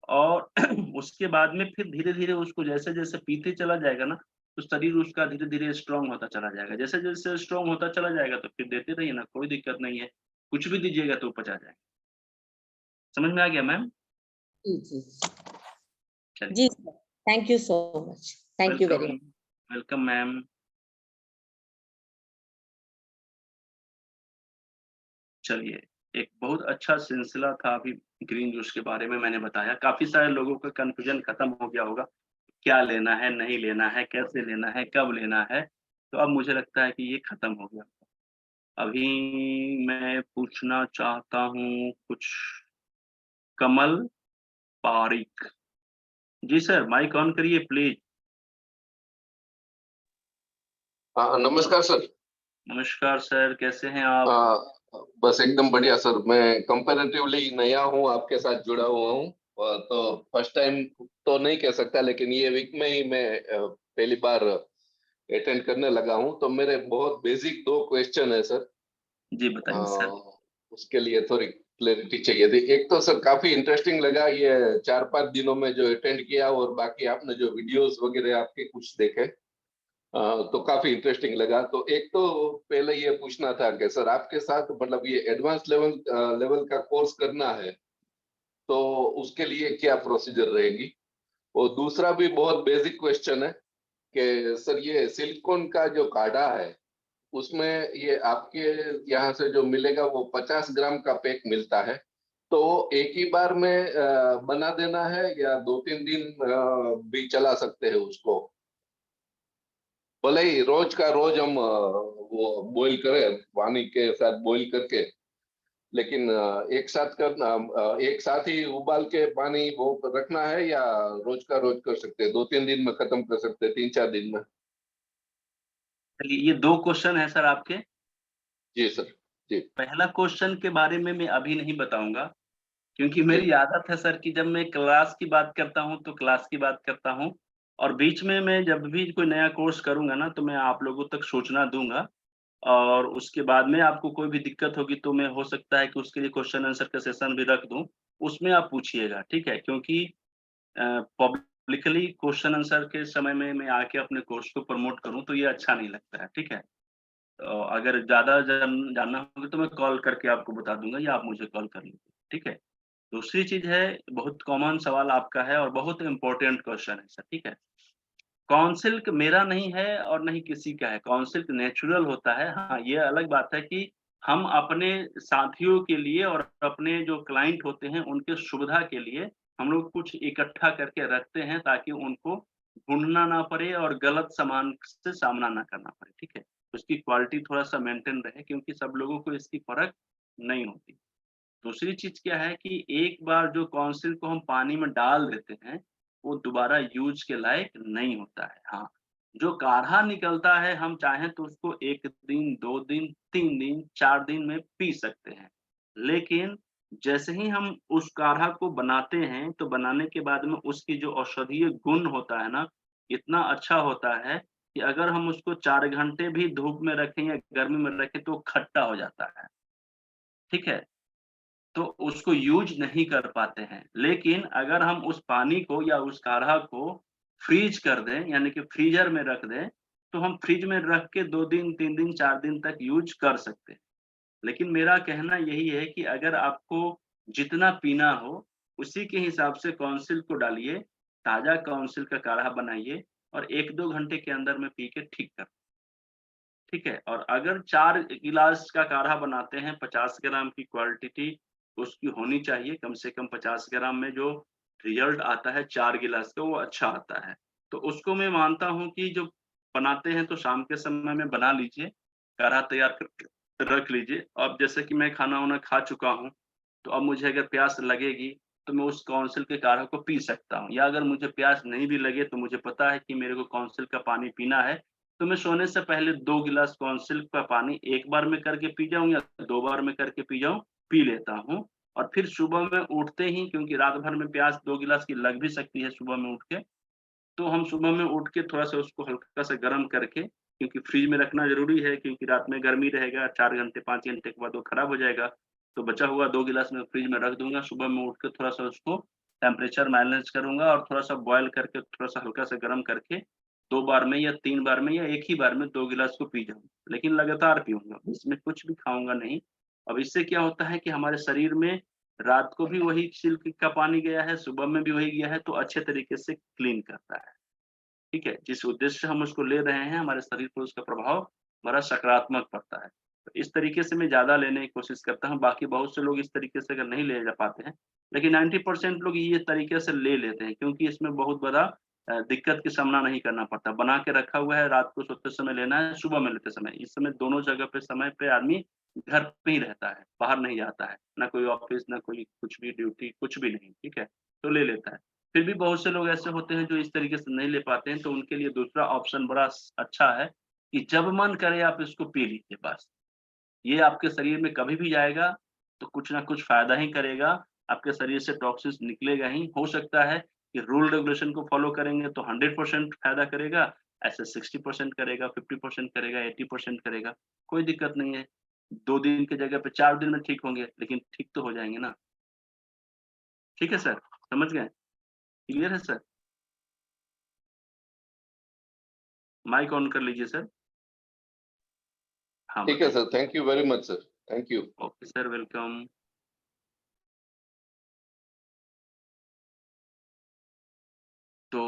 और उसके बाद में फिर धीरे-धीरे उसको जैसे-जैसे पीते चला जाएगा ना, तो शरीर उसका धीरे-धीरे स्ट्रॉन्ग होता चला जाएगा। जैसे-जैसे स्ट्रॉन्ग होता चला जाएगा तो फिर देते रहिए ना, कोई दिक्कत नहीं है। कुछ भी दीजिएगा तो पचा जाएगा। समझ में आ गया मैम? जी जी चलिए, जी sir, thank you so much, thank you very welcome, much. Welcome ma'am. चलिए, एक बहुत अच्छा सिलसिला था अभी ग्रीन जूस के बारे में मैंने बताया। काफ़ी सारे लोगों का कन्फ्यूजन खत्म हो गया होगा, क्या लेना है, नहीं लेना है, कैसे लेना है, कब लेना है, तो अब मुझे लगता है कि ये खत्म हो गया। अभी मैं पूछना चाहता हूँ कुछ कमल पारिक। जी सर, माइक ऑन करिए प्लीज़। हाँ, नमस्कार सर। नमस्कार सर, कैसे हैं आप? बस एकदम बढ़िया सर। मैं कंपैरेटिवली नया हूँ, आपके साथ जुड़ा हुआ हूँ। तो फर्स्ट टाइम तो नहीं कह सकता, लेकिन ये वीक में ही मैं पहली बार अटेंड करने लगा हूँ। तो मेरे बहुत बेसिक 2 क्वेश्चन है सर। जी बताइए सर। उसके लिए थोड़ी क्लैरिटी चाहिए थी। एक तो सर काफी इंटरेस्टिंग लगा ये 4-5 दिनों में जो अटेंड किया, और बाकी आपने जो वीडियोस वगैरह आपके कुछ देखे, तो काफी इंटरेस्टिंग लगा। तो एक तो पहले ये पूछना था कि सर आपके साथ मतलब ये एडवांस लेवल का कोर्स करना है, तो उसके लिए क्या प्रोसीजर रहेगी? और दूसरा भी बहुत बेसिक क्वेश्चन है कि सर ये सिलिकॉन का जो काढ़ा है, उसमें ये आपके यहाँ से जो मिलेगा वो 50 ग्राम का पैक मिलता है, तो एक ही बार में बना देना है या 2-3 दिन भी चला सकते हैं उसको? भले ही रोज का रोज हम वो बॉईल करें पानी के साथ बॉईल करके, लेकिन एक साथ ही उबाल के पानी वो रखना है, या रोज का रोज कर सकते हैं, 2-3 दिन में खत्म कर सकते हैं, 3-4 दिन में? चलिए, ये 2 क्वेश्चन हैं सर आपके। जी सर। जी पहला क्वेश्चन के बारे में मैं अभी नहीं बताऊँगा, क्योंकि जी मेरी आदत है सर कि जब मैं क्लास की बात करता हूँ, तो क्लास की बात करता हूँ और बीच में मैं जब भी कोई नया कोर्स करूँगा ना, तो मैं आप लोगों तक सूचना दूँगा और उसके बाद में आपको कोई भी दिक्कत होगी, तो मैं हो सकता है कि उसके लिए क्वेश्चन आंसर का सेशन भी रख दूँ, उसमें आप पूछिएगा, ठीक है? क्योंकि पब्लिकली क्वेश्चन आंसर के समय में मैं आके अपने कोर्स को प्रमोट करूँ, तो ये अच्छा नहीं लगता है, ठीक है? अगर ज़्यादा जानना होगा तो मैं कॉल करके आपको बता दूँगा या आप मुझे कॉल कर लीजिए, ठीक है? दूसरी चीज़ है, बहुत कॉमन सवाल आपका है और बहुत इम्पोर्टेंट क्वेश्चन है सर, ठीक है? कॉन्सिल्क मेरा नहीं है और नहीं किसी का है, कॉन्सिल्क नेचुरल होता है। हाँ, ये अलग बात है कि हम अपने साथियों के लिए और अपने जो क्लाइंट होते हैं, उनके सुविधा के लिए हम लोग कुछ इकट्ठा करके रखते हैं ताकि उनको ढूँढना ना पड़े और गलत सामान से सामना ना करना पड़े, ठीक है? उसकी क्वालिटी थोड़ा-सा मेंटेन रहे क्योंकि सब लोगों को इसकी फ़र्क नहीं होती। दूसरी चीज़ क्या है कि एक बार जो काउंसिल को हम पानी में डाल देते हैं, वो दोबारा यूज़ के लायक नहीं होता है। हाँ, जो काढ़ा निकलता है हम चाहें तो उसको 1 दिन, 2 दिन, 3 दिन, 4 दिन में पी सकते हैं। लेकिन जैसे ही हम उस काढ़ा को बनाते हैं, तो बनाने के बाद में उसकी जो औषधीय गुण होता है ना, इतना अच्छा होता है कि अगर हम उसको 4 घंटे भी धूप में रखें या गर्मी में रखें तो वो खट्टा हो जाता है। ठीक है? तो उसको यूज़ नहीं कर पाते हैं। लेकिन अगर हम उस पानी को या उस काढ़ा को फ्रीज़ कर दें, यानी कि फ्रीज़र में रख दें, तो हम फ्रिज में रख के 2 दिन, 3 दिन, 4 दिन तक यूज़ कर सकते हैं। लेकिन मेरा कहना यही है कि अगर आपको जितना पीना हो, उसी के हिसाब से काउंसिल को डालिए, ताज़ा काउंसिल का काढ़ा बनाइए और 1-2 घंटे के अंदर में पी के ठीक कर ठीक है? और अगर 4 गिलास का काढ़ा बनाते हैं 50 ग्राम की क्वांटिटी उसकी होनी चाहिए कम से कम 50 ग्राम में। जो रिजल्ट आता है 4 गिलास का वो अच्छा आता है। तो उसको मैं मानता हूँ कि जो बनाते हैं तो शाम के समय में बना लीजिए, काढ़ा तैयार करके रख लीजिए। अब जैसे कि मैं खाना-वाना खा चुका हूँ, तो अब मुझे अगर प्यास लगेगी तो मैं उस काउंसिल के काढ़ा को पी सकता हूँ, या अगर मुझे प्यास नहीं भी लगे तो मुझे पता है कि मेरे को काउंसिल का पानी पीना है, तो मैं सोने से पहले 2 गिलास काउंसिल का पानी एक बार में करके पी जाऊँ या 2 बार में करके पी जाऊँ, पी लेता हूँ। और फिर सुबह में उठते ही, क्योंकि रात भर में प्यास 2 गिलास की लग भी सकती है सुबह में उठ के, तो हम सुबह में उठ के थोड़ा-सा उसको हल्का सा गर्म करके, क्योंकि फ्रिज में रखना ज़रूरी है, क्योंकि रात में गर्मी रहेगा, 4 घंटे 5 घंटे के बाद वो खराब हो जाएगा। तो बचा हुआ 2 गिलास मैं फ्रिज में रख दूँगा, सुबह में उठ के थोड़ा-सा उसको टेम्परेचर मैनेज करूँगा और थोड़ा-सा बॉयल करके, थोड़ा-सा हल्का सा गर्म करके 2 बार में या 3 बार में या एक ही बार में 2 गिलास को पी जाऊँ। लेकिन लगातार पीऊँगा, इसमें कुछ भी खाऊँगा नहीं। अब इससे क्या होता है कि हमारे शरीर में रात को भी वही सिल्क का पानी गया है, सुबह में भी वही गया है, तो अच्छे तरीके से क्लीन करता है। ठीक है? जिस उद्देश्य से हम उसको ले रहे हैं, हमारे शरीर पर उसका प्रभाव बड़ा सकारात्मक पड़ता है। तो इस तरीके से मैं ज़्यादा लेने की कोशिश करता हूँ, बाकी बहुत से लोग इस तरीके से अगर नहीं ले जा पाते हैं, लेकिन 90% लोग ये तरीके से ले लेते हैं, क्योंकि इसमें बहुत बड़ा दिक्कत का सामना नहीं करना पड़ता। बना के रखा हुआ है, रात को सोते समय लेना है, सुबह में लेते समय। इस समय दोनों जगह पे समय पे आदमी घर पे ही रहता है, बाहर नहीं जाता है, ना कोई ऑफ़िस, ना कोई कुछ भी ड्यूटी, कुछ भी नहीं, ठीक है? तो ले लेता है। फिर भी बहुत से लोग ऐसे होते हैं जो इस तरीके से नहीं ले पाते हैं, तो उनके लिए दूसरा ऑप्शन बड़ा अच्छा है कि जब मन करे आप इसको पी लीजिए बस। ये आपके शरीर में कभी भी जाएगा तो कुछ ना कुछ फ़ायदा ही करेगा, आपके शरीर से टॉक्सिन्स निकलेगा ही। हो सकता है कि रूल रेगुलेशन को फ़ॉलो करेंगे तो 100% फ़ायदा करेगा, ऐसे 60% करेगा, 50% करेगा, 80% करेगा, कोई दिक्कत नहीं है। 2 दिन की जगह पे 4 दिन में ठीक होंगे, लेकिन ठीक तो हो जाएँगे ना। ठीक है सर, समझ गए? क्लियर है सर? माइक ऑन कर लीजिए सर। हाँ, ठीक है बताइए। Sir, thank you very much sir, thank you. Okay sir, welcome. तो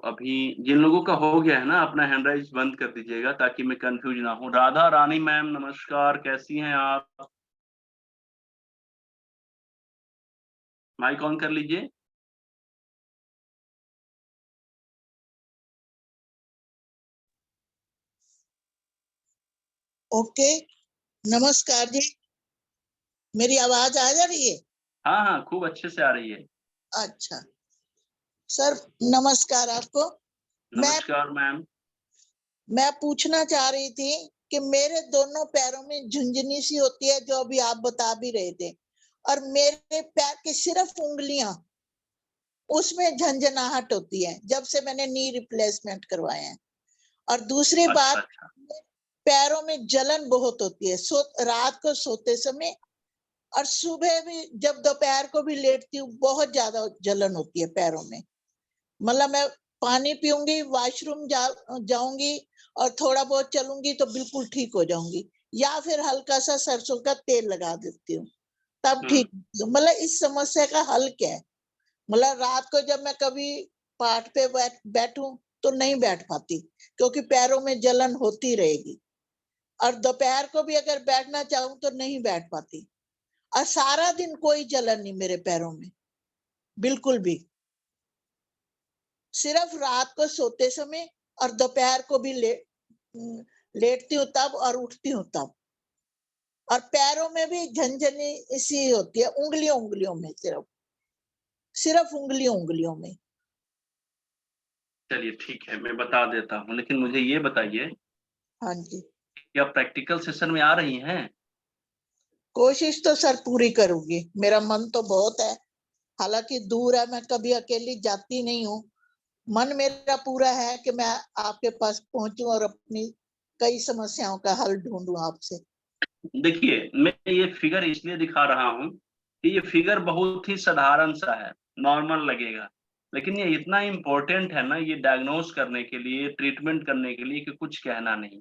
अभी जिन लोगों का हो गया है ना, अपना हैंड राइज़ बंद कर दीजिएगा ताकि मैं कन्फ्यूज़ ना हूँ। राधा रानी मैम नमस्कार, कैसी हैं आप? माइक ऑन कर लीजिए। ओके, नमस्कार जी। मेरी आवाज आ जा रही है? हाँ, हाँ, खूब अच्छे से आ रही है। अच्छा सर, नमस्कार आपको। नमस्कार मैम। मैं पूछना चाह रही थी कि मेरे दोनों पैरों में झुंझुनी सी होती है, जो अभी आप बता भी रहे थे, और मेरे पैर की सिर्फ उंगलियां, उसमें झंझनाहट होती है जब से मैंने नी रिप्लेसमेंट करवाए हैं। और दूसरी अच्छा, बात, अच्छा। पैरों में जलन बहुत होती है रात को सोते समय, और सुबह भी जब दोपहर को भी लेटती हूँ बहुत ज्यादा जलन होती है पैरों में। मतलब मैं पानी पीऊंगी, वॉशरूम जाऊंगी और थोड़ा बहुत चलूंगी तो बिल्कुल ठीक हो जाऊंगी, या फिर हल्का सा सरसों का तेल लगा देती हूँ तब ठीक। मतलब इस समस्या का हल क्या है? मतलब रात को जब मैं कभी पाठ पे बैठूं तो नहीं बैठ पाती, क्योंकि पैरों में जलन होती रहेगी, और दोपहर को भी अगर बैठना चाहूं तो नहीं बैठ पाती, और सारा दिन कोई जलन नहीं मेरे पैरों में, बिल्कुल भी। सिर्फ रात को सोते समय और दोपहर को भी लेटती हूँ तब और उठती हूँ तब। और पैरों में भी झनझनी इसी होती है, उंगलियों में, सिर्फ उंगलियों में। चलिए ठीक है, मैं बता देता हूँ, लेकिन मुझे ये बताइए हाँ जी, कि आप प्रैक्टिकल सेशन में आ रही हैं? कोशिश तो सर पूरी करूंगी, मेरा मन तो बहुत है, हालांकि दूर है, मैं कभी अकेली जाती नहीं हूँ। मन मेरा पूरा है कि मैं आपके पास पहुंचूं और अपनी कई समस्याओं का हल ढूंढूं आपसे। देखिए, मैं ये फिगर इसलिए दिखा रहा हूँ कि ये फिगर बहुत ही साधारण सा है, नॉर्मल लगेगा। लेकिन ये इतना इम्पोर्टेंट है ना, ये डायग्नोज़ करने के लिए, ट्रीटमेंट करने के लिए, कि कुछ कहना नहीं।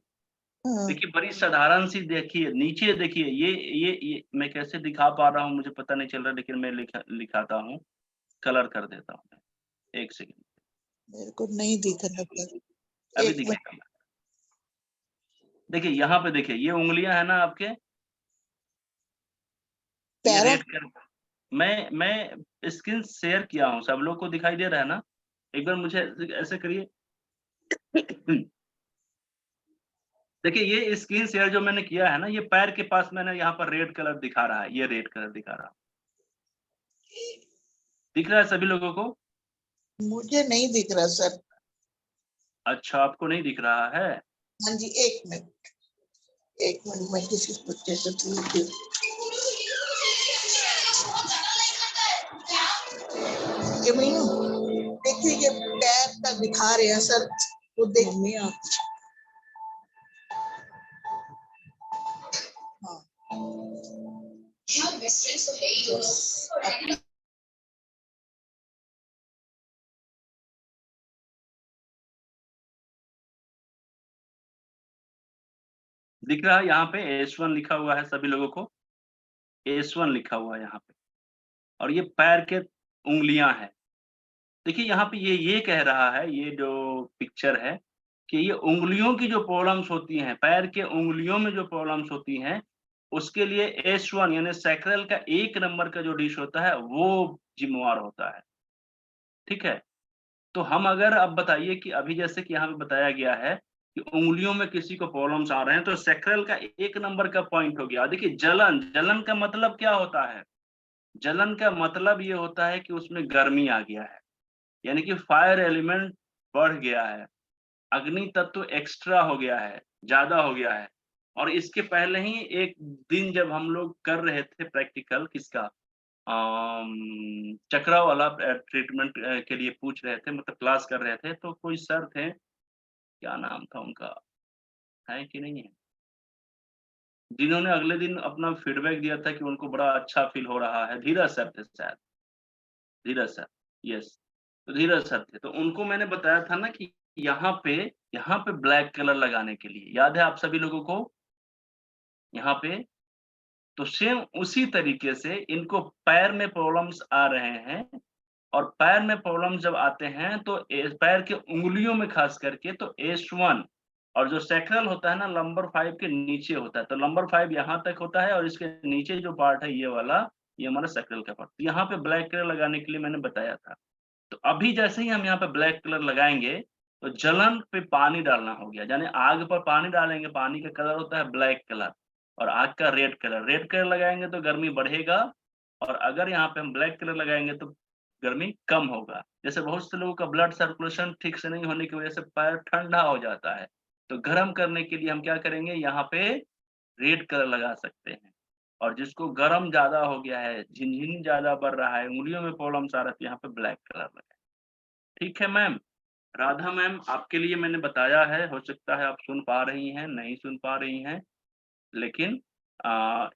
देखिए, बड़ी साधारण सी, देखिए, नीचे देखिए, ये मैं कैसे दिखा पा रहा हूँ मुझे पता नहीं चल रहा, लेकिन मैं लिखाता हूँ, कलर कर देता हूँ मैं। 1 सेकंड। मेरे को नहीं दिख रहा सर, अभी एक मिनट। दिखेगा। देखिए, यहाँ पे देखिए, ये उँगलियाँ हैं ना आपके? ये पैरों रेड कर मैं स्क्रीन शेयर किया हूँ, सब लोग को दिखाई दे रहा है ना? एक बार मुझे ऐसे करिए। देखिए ये स्क्रीन शेयर जो मैंने किया है ना, ये पैर के पास मैंने यहाँ पर रेड कलर दिखा रहा है, ये रेड कलर दिखा रहा है। दिख रहा है सभी लोगों को? मुझे नहीं दिख रहा सर। अच्छा, आपको नहीं दिख रहा है? हाँ जी, एक मिनट मैं किसी बच्चे से पूछती हूँ। ये मीनू, देखिए ये पैर का दिखा रहे हैं सर, वो देख में आप। हाँ। दिख रहा है यहाँ पे S1 लिखा हुआ है सभी लोगों को? S1 लिखा हुआ है यहाँ पे, और ये पैर के उंगलियां हैं। देखिए यहाँ पे ये कह रहा है, ये जो पिक्चर है कि ये उंगलियों की जो प्रॉब्लम्स होती हैं, पैर के उंगलियों में जो प्रॉब्लम्स होती हैं, उसके लिए S1 यानी सैक्रल का 1 नंबर का जो डिश होता है वो जिम्मेवार होता है। ठीक है? तो हम अगर अब बताइए कि अभी जैसे कि यहाँ पे बताया गया है कि उंगलियों में किसी को प्रॉब्लम्स आ रहे हैं, तो सैक्रल का 1 नंबर का पॉइंट हो गया। देखिए जलन का मतलब क्या होता है? जलन का मतलब ये होता है कि उसमें गर्मी आ गया है, यानी कि फायर एलिमेंट बढ़ गया है, अग्नि तत्व एक्स्ट्रा हो गया है, ज्यादा हो गया है। और इसके पहले ही एक दिन जब हम लोग कर रहे थे प्रैक्टिकल किसका, चक्रा वाला ट्रीटमेंट के लिए पूछ रहे थे, मतलब क्लास कर रहे थे, तो कोई सर थे, क्या नाम था उनका, है कि नहीं है, जिन्होंने अगले दिन अपना फीडबैक दिया था कि उनको बड़ा अच्छा फील हो रहा है। धीरज सर थे शायद, धीरज सर, यस। तो धीरज सर थे, तो उनको मैंने बताया था ना कि यहाँ पे ब्लैक कलर लगाने के लिए, याद है आप सभी लोगों को? यहाँ पे तो सेम उसी तरीके से इनको पैर में प्रॉब्लम्स आ रहे हैं, और पैर में प्रॉब्लम जब आते हैं तो पैर के उंगलियों में खास करके तो S1, और जो सैक्रल होता है ना लंबर 5 के नीचे होता है, तो लंबर 5 यहाँ तक होता है, और इसके नीचे जो पार्ट है ये वाला, ये हमारा सैक्रल का पार्ट। यहाँ पे ब्लैक कलर लगाने के लिए मैंने बताया था। तो अभी जैसे ही हम यहाँ पे ब्लैक कलर लगाएंगे तो जलन पे पानी डालना हो गया, यानी आग पर पानी डालेंगे, पानी का कलर होता है ब्लैक कलर, और आग का रेड कलर लगाएंगे तो गर्मी बढ़ेगा, और अगर यहाँ पे हम ब्लैक कलर लगाएंगे तो गर्मी कम होगा। जैसे बहुत से लोगों का ब्लड सर्कुलेशन ठीक से नहीं होने की वजह से पैर ठंडा हो जाता है, तो गर्म करने के लिए हम क्या करेंगे, यहाँ पे रेड कलर लगा सकते हैं। और जिसको गर्म ज्यादा हो गया है, झिनझिन ज्यादा बढ़ रहा है, उंगलियों में प्रॉब्लम आ रहा है, तो यहाँ पे ब्लैक कलर लगाए। ठीक है मैम? राधा मैम, आपके लिए मैंने बताया है, हो सकता है आप सुन पा रही हैं, नहीं सुन पा रही हैं, लेकिन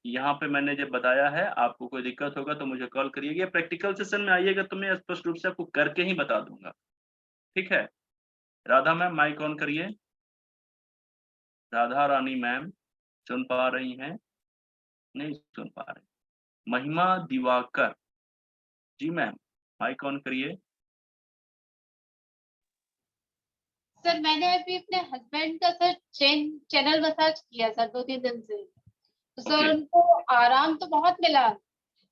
यहाँ पे मैंने जब बताया है, आपको कोई दिक्कत होगा तो मुझे कॉल करिएगा। प्रैक्टिकल सेशन में आइएगा तो मैं स्पष्ट रूप से आपको करके ही बता दूंगा। ठीक है? राधा मैम माइक ऑन करिए। राधा रानी मैम सुन पा रही हैं? नहीं सुन पा रही। महिमा दिवाकर जी मैम, माइक ऑन करिए। सर मैंने अभी अपने हस्बैंड का सर चैनल मसाज किया सर 2-3 दिन से, तो सर Okay. उनको आराम तो बहुत मिला,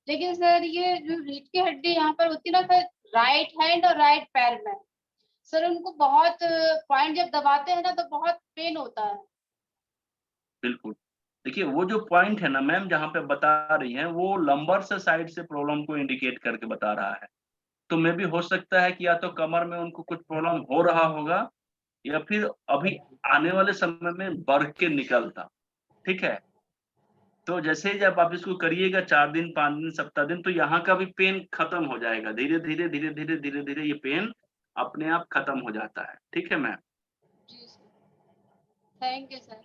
लेकिन सर ये जो रीढ़ की हड्डी यहाँ पर होती है ना सर, राइट हैंड और राइट पैर में, सर उनको बहुत पॉइंट जब दबाते हैं ना तो बहुत पेन होता है। बिल्कुल, देखिए वो जो पॉइंट है ना मैम जहाँ पे बता रही हैं, वो लंबर से साइड से प्रॉब्लम को इंडिकेट करके बता रहा है। तो मे भी हो सकता है कि या तो कमर में उनको कुछ प्रॉब्लम हो रहा होगा, या फिर अभी आने वाले समय में बढ़ के निकलता। ठीक है? तो जैसे ही जब आप इसको करिएगा 4 दिन, 5 दिन, सप्ताह दिन, तो यहाँ का भी पेन खत्म हो जाएगा। धीरे-धीरे ये पेन अपने आप खत्म हो जाता है। ठीक है मैम? जी सर, थैंक यू सर।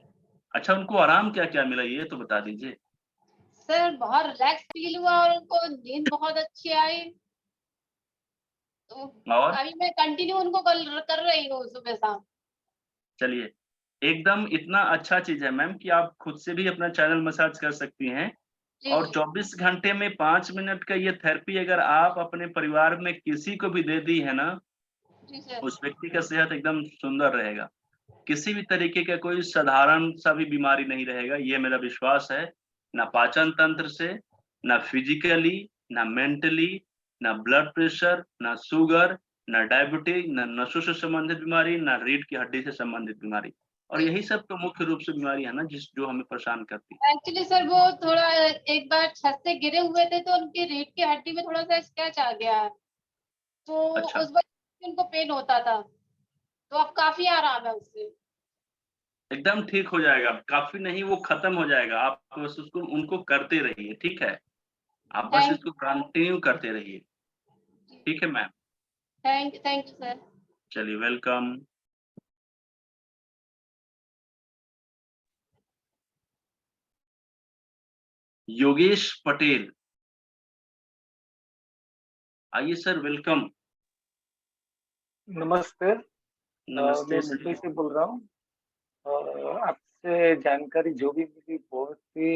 अच्छा, उनको आराम क्या-क्या मिला ये तो बता दीजिए? सर बहुत रिलैक्स फील हुआ और उनको नींद बहुत अच्छी आई, तो और अभी मैं कंटिन्यू उनको कर रही हूँ सुबह शाम। चलिए, एकदम इतना अच्छा चीज़ है मैम कि आप खुद से भी अपना चैनल मसाज कर सकती हैं, जी और जी 24 घंटे में 5 मिनट का ये थेरेपी अगर आप अपने परिवार में किसी को भी दे दी है ना, जी सर, उस व्यक्ति का सेहत एकदम सुंदर रहेगा। किसी भी तरीके का कोई साधारण सा भी बीमारी नहीं रहेगा, ये मेरा विश्वास है। ना पाचन तंत्र से, ना फिजिकली, ना मेंटली, ना ब्लड प्रेशर, ना शुगर, ना डायबिटीज, ना नसों से संबंधित बीमारी, ना रीढ़ की हड्डी से संबंधित बीमारी। और यही सब तो मुख्य रूप से बीमारी है ना जो हमें परेशान करती है। एक्चुअली सर वो थोड़ा एक बार छत से गिरे हुए थे तो उनकी रीढ़ की हड्डी में थोड़ा सा स्क्रैच आ गया है, तो अच्छा। उस वजह से उनको पेन होता था, तो अब काफी आराम है उससे। एकदम ठीक हो जाएगा, काफी नहीं वो खत्म हो जाएगा। आप बस उसको उनको करते रहिए, ठीक है? आप बस थैंक इसको कंटिन्यू करते रहिए, ठीक है मैम? Thank you sir. चलिए, वेलकम। योगेश पटेल, आइए सर, वेलकम। नमस्ते। नमस्ते मैं सर। मुंबई से बोल रहा हूँ। आपसे जानकारी जो भी मिली बहुत ही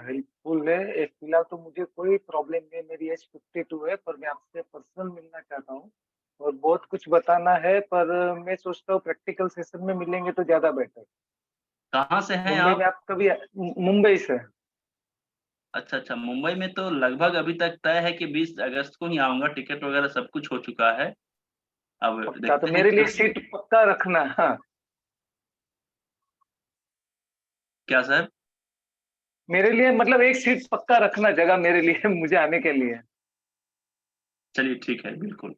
हेल्पफुल है। फिलहाल तो मुझे कोई प्रॉब्लम नहीं है, मेरी एज 52 है, पर मैं आपसे पर्सनल मिलना चाहता हूँ और बहुत कुछ बताना है, पर मैं सोचता हूँ प्रैक्टिकल सेशन में मिलेंगे तो ज्यादा बेटर। कहाँ से हैं मुंबई आप? में आप कभी मुंबई से? अच्छा अच्छा, मुंबई में तो लगभग अभी तक तय है कि 20 अगस्त को ही आऊंगा। टिकट वगैरह सब कुछ हो चुका है। अब पक्का? तो देखते हैं मेरे लिए क्या। सीट पक्का रखना। हाँ, क्या सर? मेरे लिए मतलब एक सीट पक्का रखना, जगह मेरे लिए मुझे आने के लिए। चलिए ठीक है, बिल्कुल।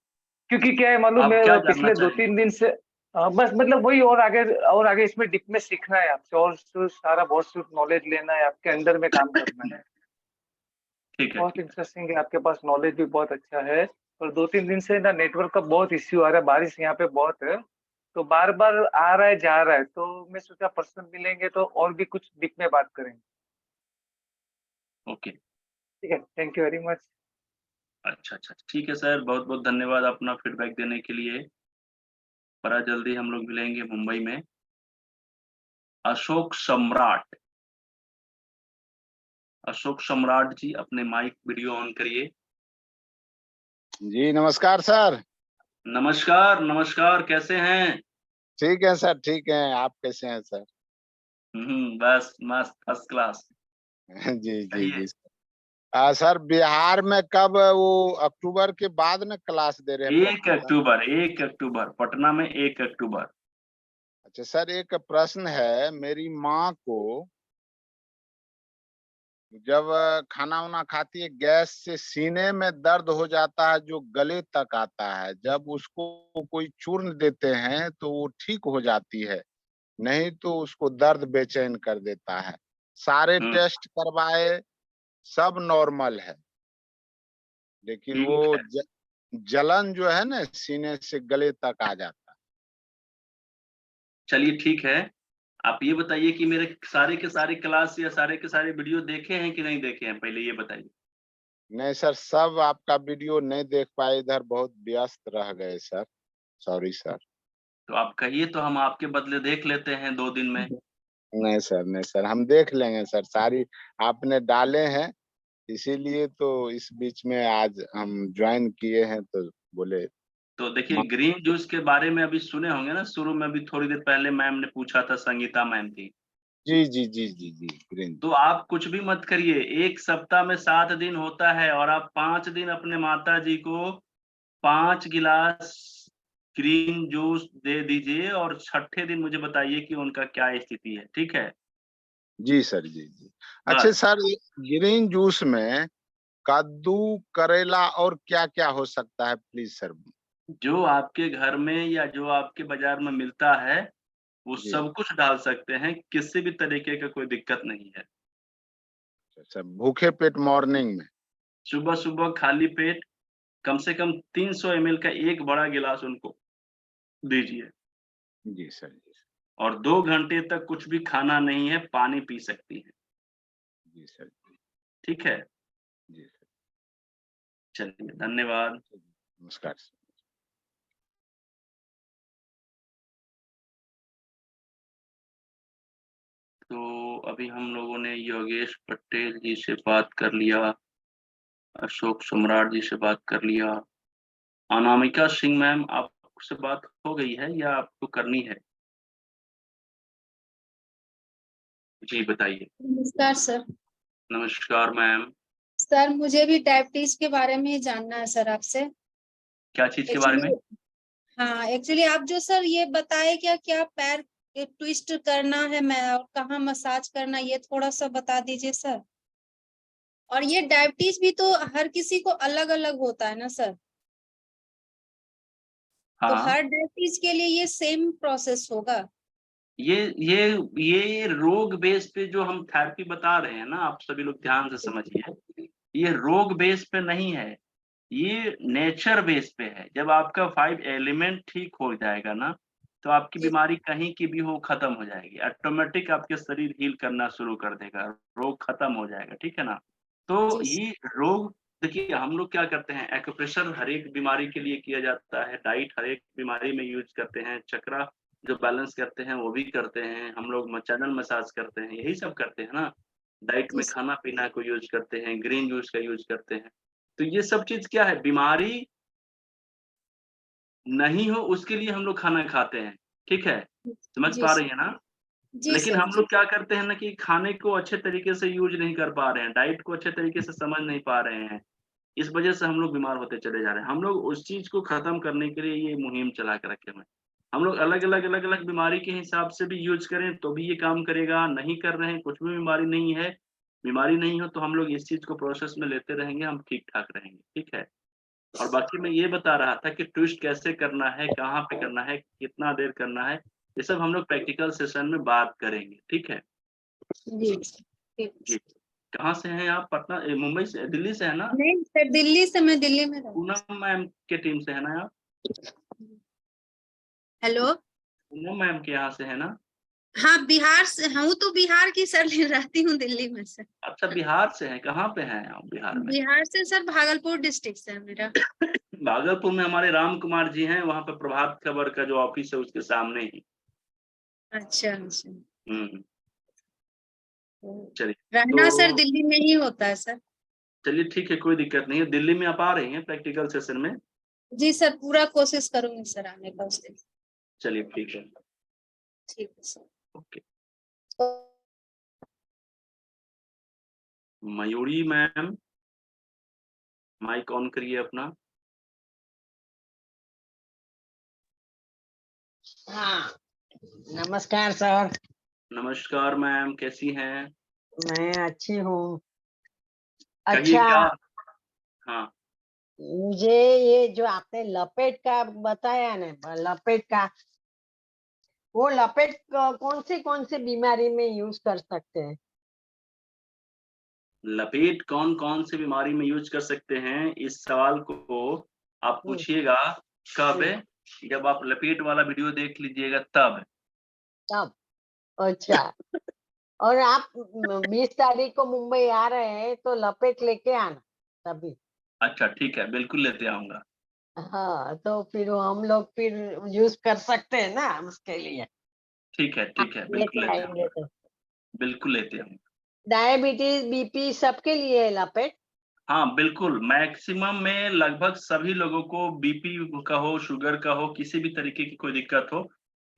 क्योंकि क्या है मालूम, आप क्या मैं जानना पिछले चाहेंगे? 2-3 दिन से बस मतलब वही, और आगे इसमें डीप में सीखना है आपसे, और सारा बहुत नॉलेज लेना है, आपके अंडर में काम करना है। ठीक है, बहुत ठीक है। इंटरेस्टिंग है, आपके पास नॉलेज भी बहुत अच्छा है। और 2-3 दिन से ना नेटवर्क का बहुत इश्यू आ रहा है, बारिश यहाँ पे बहुत है, तो बार बार आ रहा है जा रहा है, तो मैं सोचा पर्सनल मिलेंगे तो और भी कुछ डीप में बात करेंगे। ओके। ठीक है, थैंक यू वेरी मच। अच्छा अच्छा, ठीक है सर, बहुत बहुत धन्यवाद अपना फीडबैक देने के लिए। बड़ा जल्दी हम लोग मिलेंगे मुंबई में। अशोक सम्राट, अशोक सम्राट जी, अपने माइक वीडियो ऑन करिए। जी नमस्कार सर। नमस्कार नमस्कार, कैसे हैं? ठीक है सर, ठीक है। आप कैसे हैं सर? बस मस्त, फर्स्ट क्लास। जी जी कहिए। जी सर, बिहार में कब वो अक्टूबर के बाद में क्लास दे रहे हैं 1 प्रैक्टिकल? अक्टूबर, 1 अक्टूबर, पटना में 1 अक्टूबर। अच्छा सर, एक प्रश्न है। मेरी माँ को जब खाना वाना खाती है, गैस से सीने में दर्द हो जाता है जो गले तक आता है। जब उसको कोई चूर्ण देते हैं तो वो ठीक हो जाती है, नहीं तो उसको दर्द बेचैन कर देता है। सारे हम्म, टेस्ट करवाए, सब नॉर्मल है, लेकिन वो ठीक है। जलन जो है ना सीने से गले तक आ जाता चलिए ठीक है। आप ये बताइए कि मेरे सारे के सारे क्लास या सारे के सारे वीडियो देखे हैं कि नहीं देखे हैं, पहले ये बताइए। है। नहीं सर, सब आपका वीडियो नहीं देख पाए, इधर बहुत व्यस्त रह गए सर। Sorry sir. तो आप कहिए तो हम आपके बदले देख लेते हैं 2 दिन में। नहीं सर, नहीं सर, हम देख लेंगे सर। सारी आपने डाले हैं, इसीलिए तो इस बीच में आज हम ज्वाइन किए हैं, तो बोले। तो देखिए, ग्रीन जूस के बारे में अभी सुने होंगे ना, शुरू में अभी थोड़ी देर पहले मैम ने पूछा था, संगीता मैम थी। जी जी जी जी जी ग्रीन। तो आप कुछ भी मत करिए, 1 सप्ताह में 7 दिन होता है और आप 5 दिन अपने माता जी को 5 गिलास ग्रीन जूस दे दीजिए और छठे दिन मुझे बताइए कि उनका क्या स्थिति है, ठीक है? जी सर, जी जी। अच्छा बस। सर, ग्रीन जूस में कद्दू, करेला और क्या क्या हो सकता है, प्लीज सर? जो आपके घर में या जो आपके बाजार में मिलता है, वो जी सब कुछ डाल सकते हैं, किसी भी तरीके का कोई दिक्कत नहीं है। सर, भूखे पेट मॉर्निंग में? सुबह-सुबह खाली पेट कम से कम 300 ml का एक बड़ा गिलास उनको दीजिए जी सर, जी सर, और 2 घंटे तक कुछ भी खाना नहीं है, पानी पी सकती हैं, जी सर, ठीक है? जी सर। चलिए, धन्यवाद। नमस्कार सर। तो अभी हम लोगों ने योगेश पटेल जी से बात कर लिया, अशोक सम्राट जी से बात कर लिया। अनामिका सिंह मैम, आपसे बात हो गई है या आपको करनी है? जी बताइए। नमस्कार सर। नमस्कार मैम। सर मुझे भी डायबिटीज के बारे में ही जानना है सर आपसे। क्या चीज के बारे में? हाँ एक्चुअली आप जो सर ये बताए क्या क्या पैर ट्विस्ट करना है मैं और कहाँ मसाज करना, ये थोड़ा सा बता दीजिए सर। और ये डायबिटीज भी तो हर किसी को अलग अलग होता है ना सर? तो हाँ, हर डायबिटीज के लिए ये सेम प्रोसेस होगा? ये रोग बेस पे जो हम थेरेपी बता रहे हैं ना, आप सभी लोग ध्यान से समझिए, ये रोग बेस पे नहीं है, ये नेचर बेस पे है। जब आपका 5 एलिमेंट ठीक हो जाएगा ना, तो आपकी जी। बीमारी कहीं की भी हो खत्म हो जाएगी। ऑटोमेटिक आपके शरीर हील करना शुरू कर देगा, रोग खत्म हो जाएगा, ठीक है ना? तो जी ये रोग, देखिए हम लोग क्या करते हैं, एक्यूप्रेशर हर एक बीमारी के लिए किया जाता है, डाइट हर एक बीमारी में यूज करते हैं, चक्रा जो बैलेंस करते हैं वो भी करते हैं, हम लोग चैनल मसाज करते हैं, यही सब करते हैं ना। डाइट में जी खाना-पीना को यूज करते हैं, ग्रीन जूस का यूज करते हैं। तो ये सब चीज़ क्या है, बीमारी नहीं हो उसके लिए हम लोग खाना खाते हैं, ठीक है? समझ जी पा रही हैं ना? जी लेकिन सर हम जी। लोग क्या करते हैं ना कि खाने को अच्छे तरीके से यूज़ नहीं कर पा रहे हैं, डाइट को अच्छे तरीके से समझ नहीं पा रहे हैं। इस वजह से हम लोग बीमार होते चले जा रहे हैं। हम लोग उस चीज़ को खत्म करने के लिए ये मुहिम चला के रखे हुए हैं। हम लोग अलग-अलग बीमारी के हिसाब से भी यूज़ करें तो भी ये काम करेगा, नहीं कर रहे हैं, कुछ भी बीमारी नहीं हो तो हम लोग इस चीज़ को प्रोसेस में लेते रहेंगे, हम ठीक-ठाक रहेंगे, ठीक है? और बाकी मैं ये बता रहा था कि ट्विस्ट कैसे करना है, कहाँ पे करना है, कितना देर करना है, ये सब हम लोग प्रैक्टिकल सेशन में बात करेंगे, ठीक है? जी ठीक। जी। कहाँ से हैं आप? पटना मुंबई से, दिल्ली से है ना? नहीं सर दिल्ली से, मैं दिल्ली में रहूँ। पूनम मैम के टीम से है ना आप? हेलो। पूनम मैम के यहाँ से है ना? हाँ बिहार से हूँ, तो बिहार की सर रहती हूँ दिल्ली में सर। अच्छा, बिहार से हैं, कहाँ पे हैं आप बिहार में? बिहार से सर भागलपुर डिस्ट्रिक्ट से है मेरा। भागलपुर में हमारे राम कुमार जी हैं, वहाँ पे प्रभात खबर का जो ऑफिस है उसके सामने ही। अच्छा अच्छा। हुँ, चलिए। रहना सर तो दिल्ली में ही होता है सर। चलिए ठीक है, कोई दिक्कत नहीं है। दिल्ली में आप आ रही हैं प्रैक्टिकल सेशन में? जी सर पूरा कोशिश करूंगी सर आने का उस दिन। चलिए ठीक है, ठीक है sir. Okay. Mayuri ma'am, mic on करिए अपना। हाँ नमस्कार सर। नमस्कार मैम, कैसी हैं? मैं अच्छी हूँ। कहिए अच्छा क्या? हाँ, मुझे ये जो आपने लपेट का बताया ना, लपेट का, वो लपेट कौन सी बीमारी में यूज कर सकते हैं? लपेट कौन-कौन सी बीमारी में यूज़ कर सकते हैं, इस सवाल को आप हम्म, पूछिएगा कब? हम्म, जब आप लपेट वाला वीडियो देख लीजिएगा तब। तब अच्छा। और आप 20 तारीख को मुंबई आ रहे हैं तो लपेट लेके आना तभी। अच्छा ठीक है, बिल्कुल लेते आऊँगा। हाँ तो फिर हम लोग फिर यूज कर सकते हैं ना उसके लिए। ठीक आप है, बिल्कुल लेके लेते आएंगे आऊँगा, तो। बिल्कुल लेते आऊँगा। डायबिटीज बीपी सबके लिए है लपेट? हाँ, बिल्कुल, मैक्सिमम में लगभग सभी लोगों को बीपी का हो, शुगर का हो, किसी भी तरीके की कोई दिक्कत हो,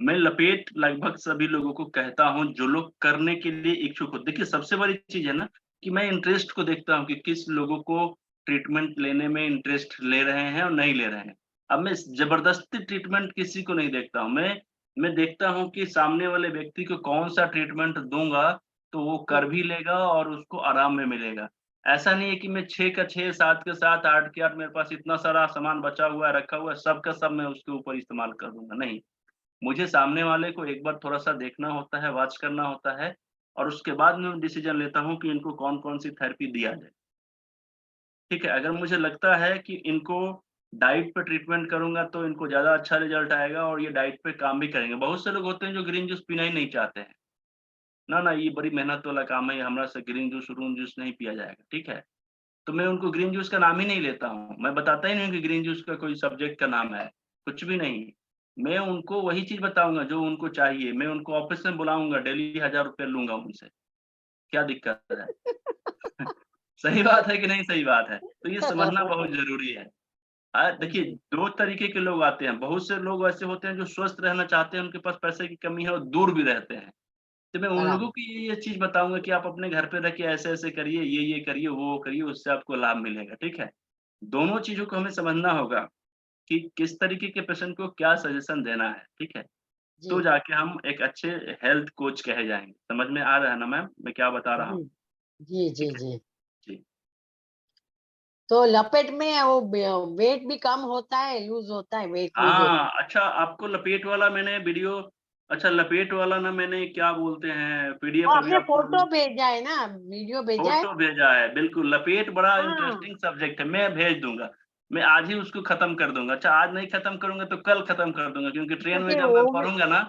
मैं लपेट लगभग सभी लोगों को कहता हूँ, जो लोग करने के लिए इच्छुक हो। देखिए, सबसे बड़ी चीज़ है ना कि मैं इंटरेस्ट को देखता हूँ कि किस लोगों को ट्रीटमेंट लेने में इंटरेस्ट ले रहे हैं और नहीं ले रहे हैं। अब मैं ज़बरदस्ती ट्रीटमेंट किसी को नहीं देखता हूँ, मैं देखता हूँ कि सामने वाले व्यक्ति को कौन-सा ट्रीटमेंट दूँगा, तो वो कर भी लेगा और उसको आराम में मिलेगा। ऐसा नहीं है कि मैं 6 का 6, 7 का 7, 8 के 8 मेरे पास इतना सारा सामान बचा हुआ है, रखा हुआ है, सब का सब मैं उसके ऊपर इस्तेमाल कर दूँगा, नहीं। मुझे सामने वाले को एक बार थोड़ा-सा देखना होता है, वॉच करना होता है और उसके बाद मैं डिसीज़न लेता हूँ कि इनको कौन-कौन सी थेरेपी दिया जाए। ठीक है? अगर मुझे लगता है कि इनको डाइट पे ट्रीटमेंट करूँगा तो इनको ज़्यादा अच्छा रिज़ल्ट आएगा और ये डाइट पे काम भी करेंगे। बहुत से लोग होते हैं जो ग्रीन जूस पीना ही नहीं चाहते हैं। ना, ना, ये बड़ी मेहनत वाला काम है, ये हमरा से ग्रीन जूस, व्रून जूस नहीं पिया जाएगा, ठीक है? तो मैं उनको ग्रीन जूस का नाम ही नहीं लेता हूँ। मैं बताता ही नहीं हूँ कि ग्रीन जूस का कोई सब्जेक्ट का नाम है, कुछ भी नहीं। मैं उनको वही चीज़ बताऊँगा जो उनको चाहिए। मैं उनको ऑफ़िस में बुलाऊँगा, डेली ₹1000 लूँगा उनसे। क्या दिक्कत है? सही बात है कि नहीं सही बात है? तो ये समझना बहुत ज़रूरी है। देखिए 2 तरीके के लोग आते हैं। बहुत से लोग ऐसे होते हैं जो स्वस्थ रहना चाहते हैं, उनके पास पैसे की कमी है और दूर भी रहते हैं। तो मैं उन बराबर। लोगों को ये चीज़ बताऊँगा कि आप अपने घर पे रह के ऐसे-ऐसे करिए, ये करिए, वो करिए, उससे आपको लाभ मिलेगा, ठीक है? दोनों चीज़ों को हमें समझना होगा कि किस तरीके के पेशेंट को क्या सजेशन देना है, ठीक है? तो जी जाके हम एक अच्छे हेल्थ कोच कहे जाएँगे। समझ में आ रहा है ना मैम, मैं क्या बता रहा हूँ? जी जी जी ठीक है? जी। जी। तो लपेट में वो वेट भी कम होता है, लूज होता है, वेट लूज होता हाँ, अच्छा आपको लपेट वाला मैंने वीडियो अच्छा लपेट वाला ना मैंने क्या बोलते हैं है। पीडीएफ वो अभी आपने आपको फोटो भेजा है ना, वीडियो भेजा है? फोटो भेजा है, बिल्कुल लपेट बड़ा हाँ इंटरेस्टिंग सब्जेक्ट है, मैं भेज दूँगा। मैं आज ही उसको खत्म कर दूँगा। अच्छा आज नहीं खत्म करूँगा तो कल खत्म कर दूँगा क्योंकि ट्रेन में क्योंकि जब मैं वो पढ़ूँगा ना,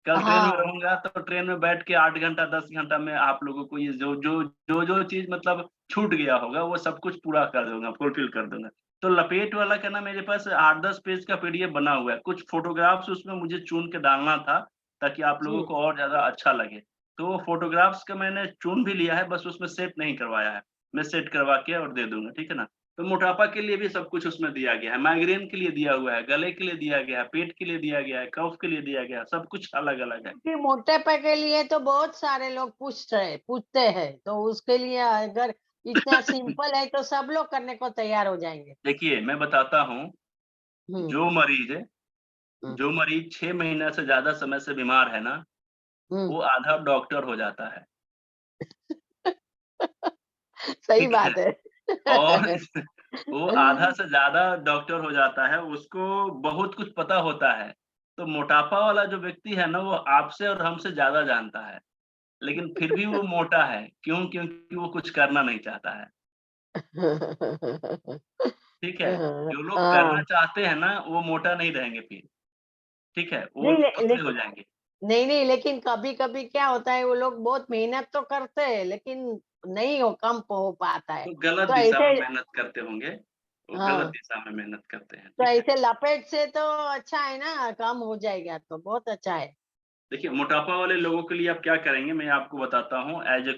कल ट्रेन में हाँ रहूँगा तो ट्रेन में बैठ के 8 घंटा 10 घंटा में आप लोगों को ये जो चीज़ मतलब छूट गया होगा वो सब कुछ पूरा कर दूँगा, फुलफिल कर दूँगा। तो लपेट वाला का ना मेरे पास 8-10 पेज का पीडीएफ बना हुआ है। कुछ फोटोग्राफ्स उसमें मुझे चुन के डालना था ताकि आप लोगों जी को और ज़्यादा अच्छा लगे। तो वो फ़ोटोग्राफ्स का मैंने चुन भी लिया है, बस उसमें सेट नहीं करवाया है। मैं सेट करवा के और दे दूँगा, ठीक है ना? तो मोटापा के लिए भी सब कुछ उसमें दिया गया है, माइग्रेन के लिए दिया हुआ है, गले के लिए दिया गया है, पेट के लिए दिया गया है, कफ के लिए दिया गया है, सब कुछ अलग-अलग है। क्योंकि मोटापा के लिए तो बहुत सारे लोग पूछते हैं, तो उसके लिए अगर इतना सिंपल है तो सब लोग करने को तैयार हो जाएंगे। देखिए, मैं बताता हूँ, हम्म जो मरीज़ हम्म जो मरीज़ 6 महीने से ज़्यादा समय से बीमार है ना, हम्म। वो आधा डॉक्टर हो जाता है, सही ठीक है? बात है। और वो आधा से ज़्यादा डॉक्टर हो जाता है, उसको बहुत कुछ पता होता है। तो मोटापा वाला जो व्यक्ति है ना, वो आपसे और हमसे ज़्यादा जानता है, लेकिन फिर भी वो मोटा है। क्यों? क्योंकि वो कुछ करना नहीं चाहता है, ठीक है? जो लोग करना हाँ चाहते हैं ना, वो मोटा नहीं रहेंगे फिर, ठीक है? वो नहीं पतले हो जाएँगे। नहीं नहीं, लेकिन कभी कभी क्या होता है, वो लोग बहुत मेहनत तो करते हैं लेकिन नहीं हो कम हो पाता है, तो गलत तो दिशा ऐसे में मेहनत करते होंगे, वो गलत हाँ, दिशा में मेहनत करते हैं, तो ठीक है? ऐसे लपेट से तो अच्छा है ना, कम हो जाएगा तो बहुत अच्छा है। देखिए, मोटापा वाले लोगों के लिए आप क्या करेंगे, मैं आपको बताता हूँ एज़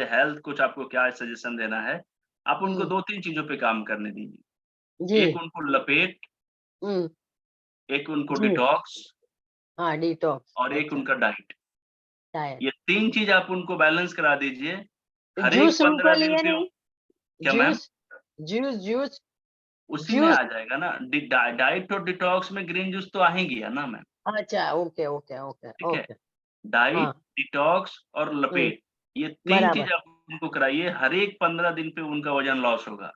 ए हेल्थ कोच आपको क्या सजेशन देना है। आप उनको हम्म 2-3 चीज़ों पे काम करने दीजिए। जी एक उनको लपेट, हम्म एक उनको जी डिटॉक्स हाँ डिटॉक्स और एक अच्छा उनका डाइट। शायद। ये 3 चीज़ आप उनको बैलेंस करा दीजिए। हर एक जूस 15 उनको दिन लिए पे नहीं? क्या मैम? जूस जूस जूस उसी में जूस। आ जाएगा ना। डाइट और डिटॉक्स में ग्रीन जूस तो आ ही गया ना मैम, अच्छा ओके ओके ओके ठीक है? ओके। हाँ डाइट, डिटॉक्स और हम्म लपेट, ये 3 बराबर। चीज़ आप उनको कराइए, हर एक 15 दिन पे उनका वज़न लॉस होगा।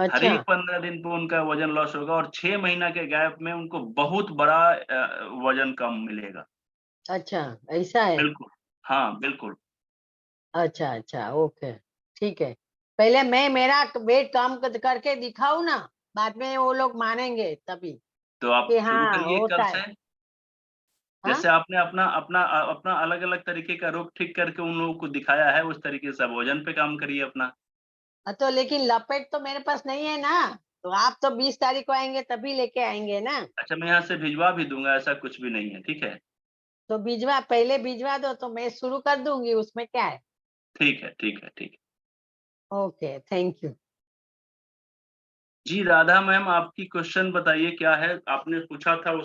हर अच्छा एक 15 दिन पे उनका वज़न लॉस होगा और 6 महीना के गैप में उनको बहुत बड़ा वज़न कम मिलेगा। अच्छा ऐसा है। बिल्कुल, हाँ, बिल्कुल। अच्छा अच्छा ओके ठीक है। पहले मैं मेरा वेट कम करके दिखाऊं ना, बाद में वो लोग मानेंगे तभी तो आप कि शुरू हाँ करिए कल होता से। है। हाँ जैसे आपने अपना अलग-अलग तरीके का रोग ठीक करके उन लोगों को दिखाया है, उस तरीके से आप वज़न पे काम करिए अपना। तो लेकिन लपेट तो मेरे पास नहीं है ना, तो आप तो 20 तारीख को आएंगे तभी लेके आएंगे ना। अच्छा मैं यहाँ से भिजवा भी दूँगा, ऐसा कुछ भी नहीं है, ठीक है? तो पहले भिजवा दो तो मैं शुरू कर दूंगी, उसमें क्या है। ठीक है, ठीक है, ठीक है। Okay thank you. जी, राधा मैम आपकी क्वेश्चन बताइए क्या है? आपने पूछा था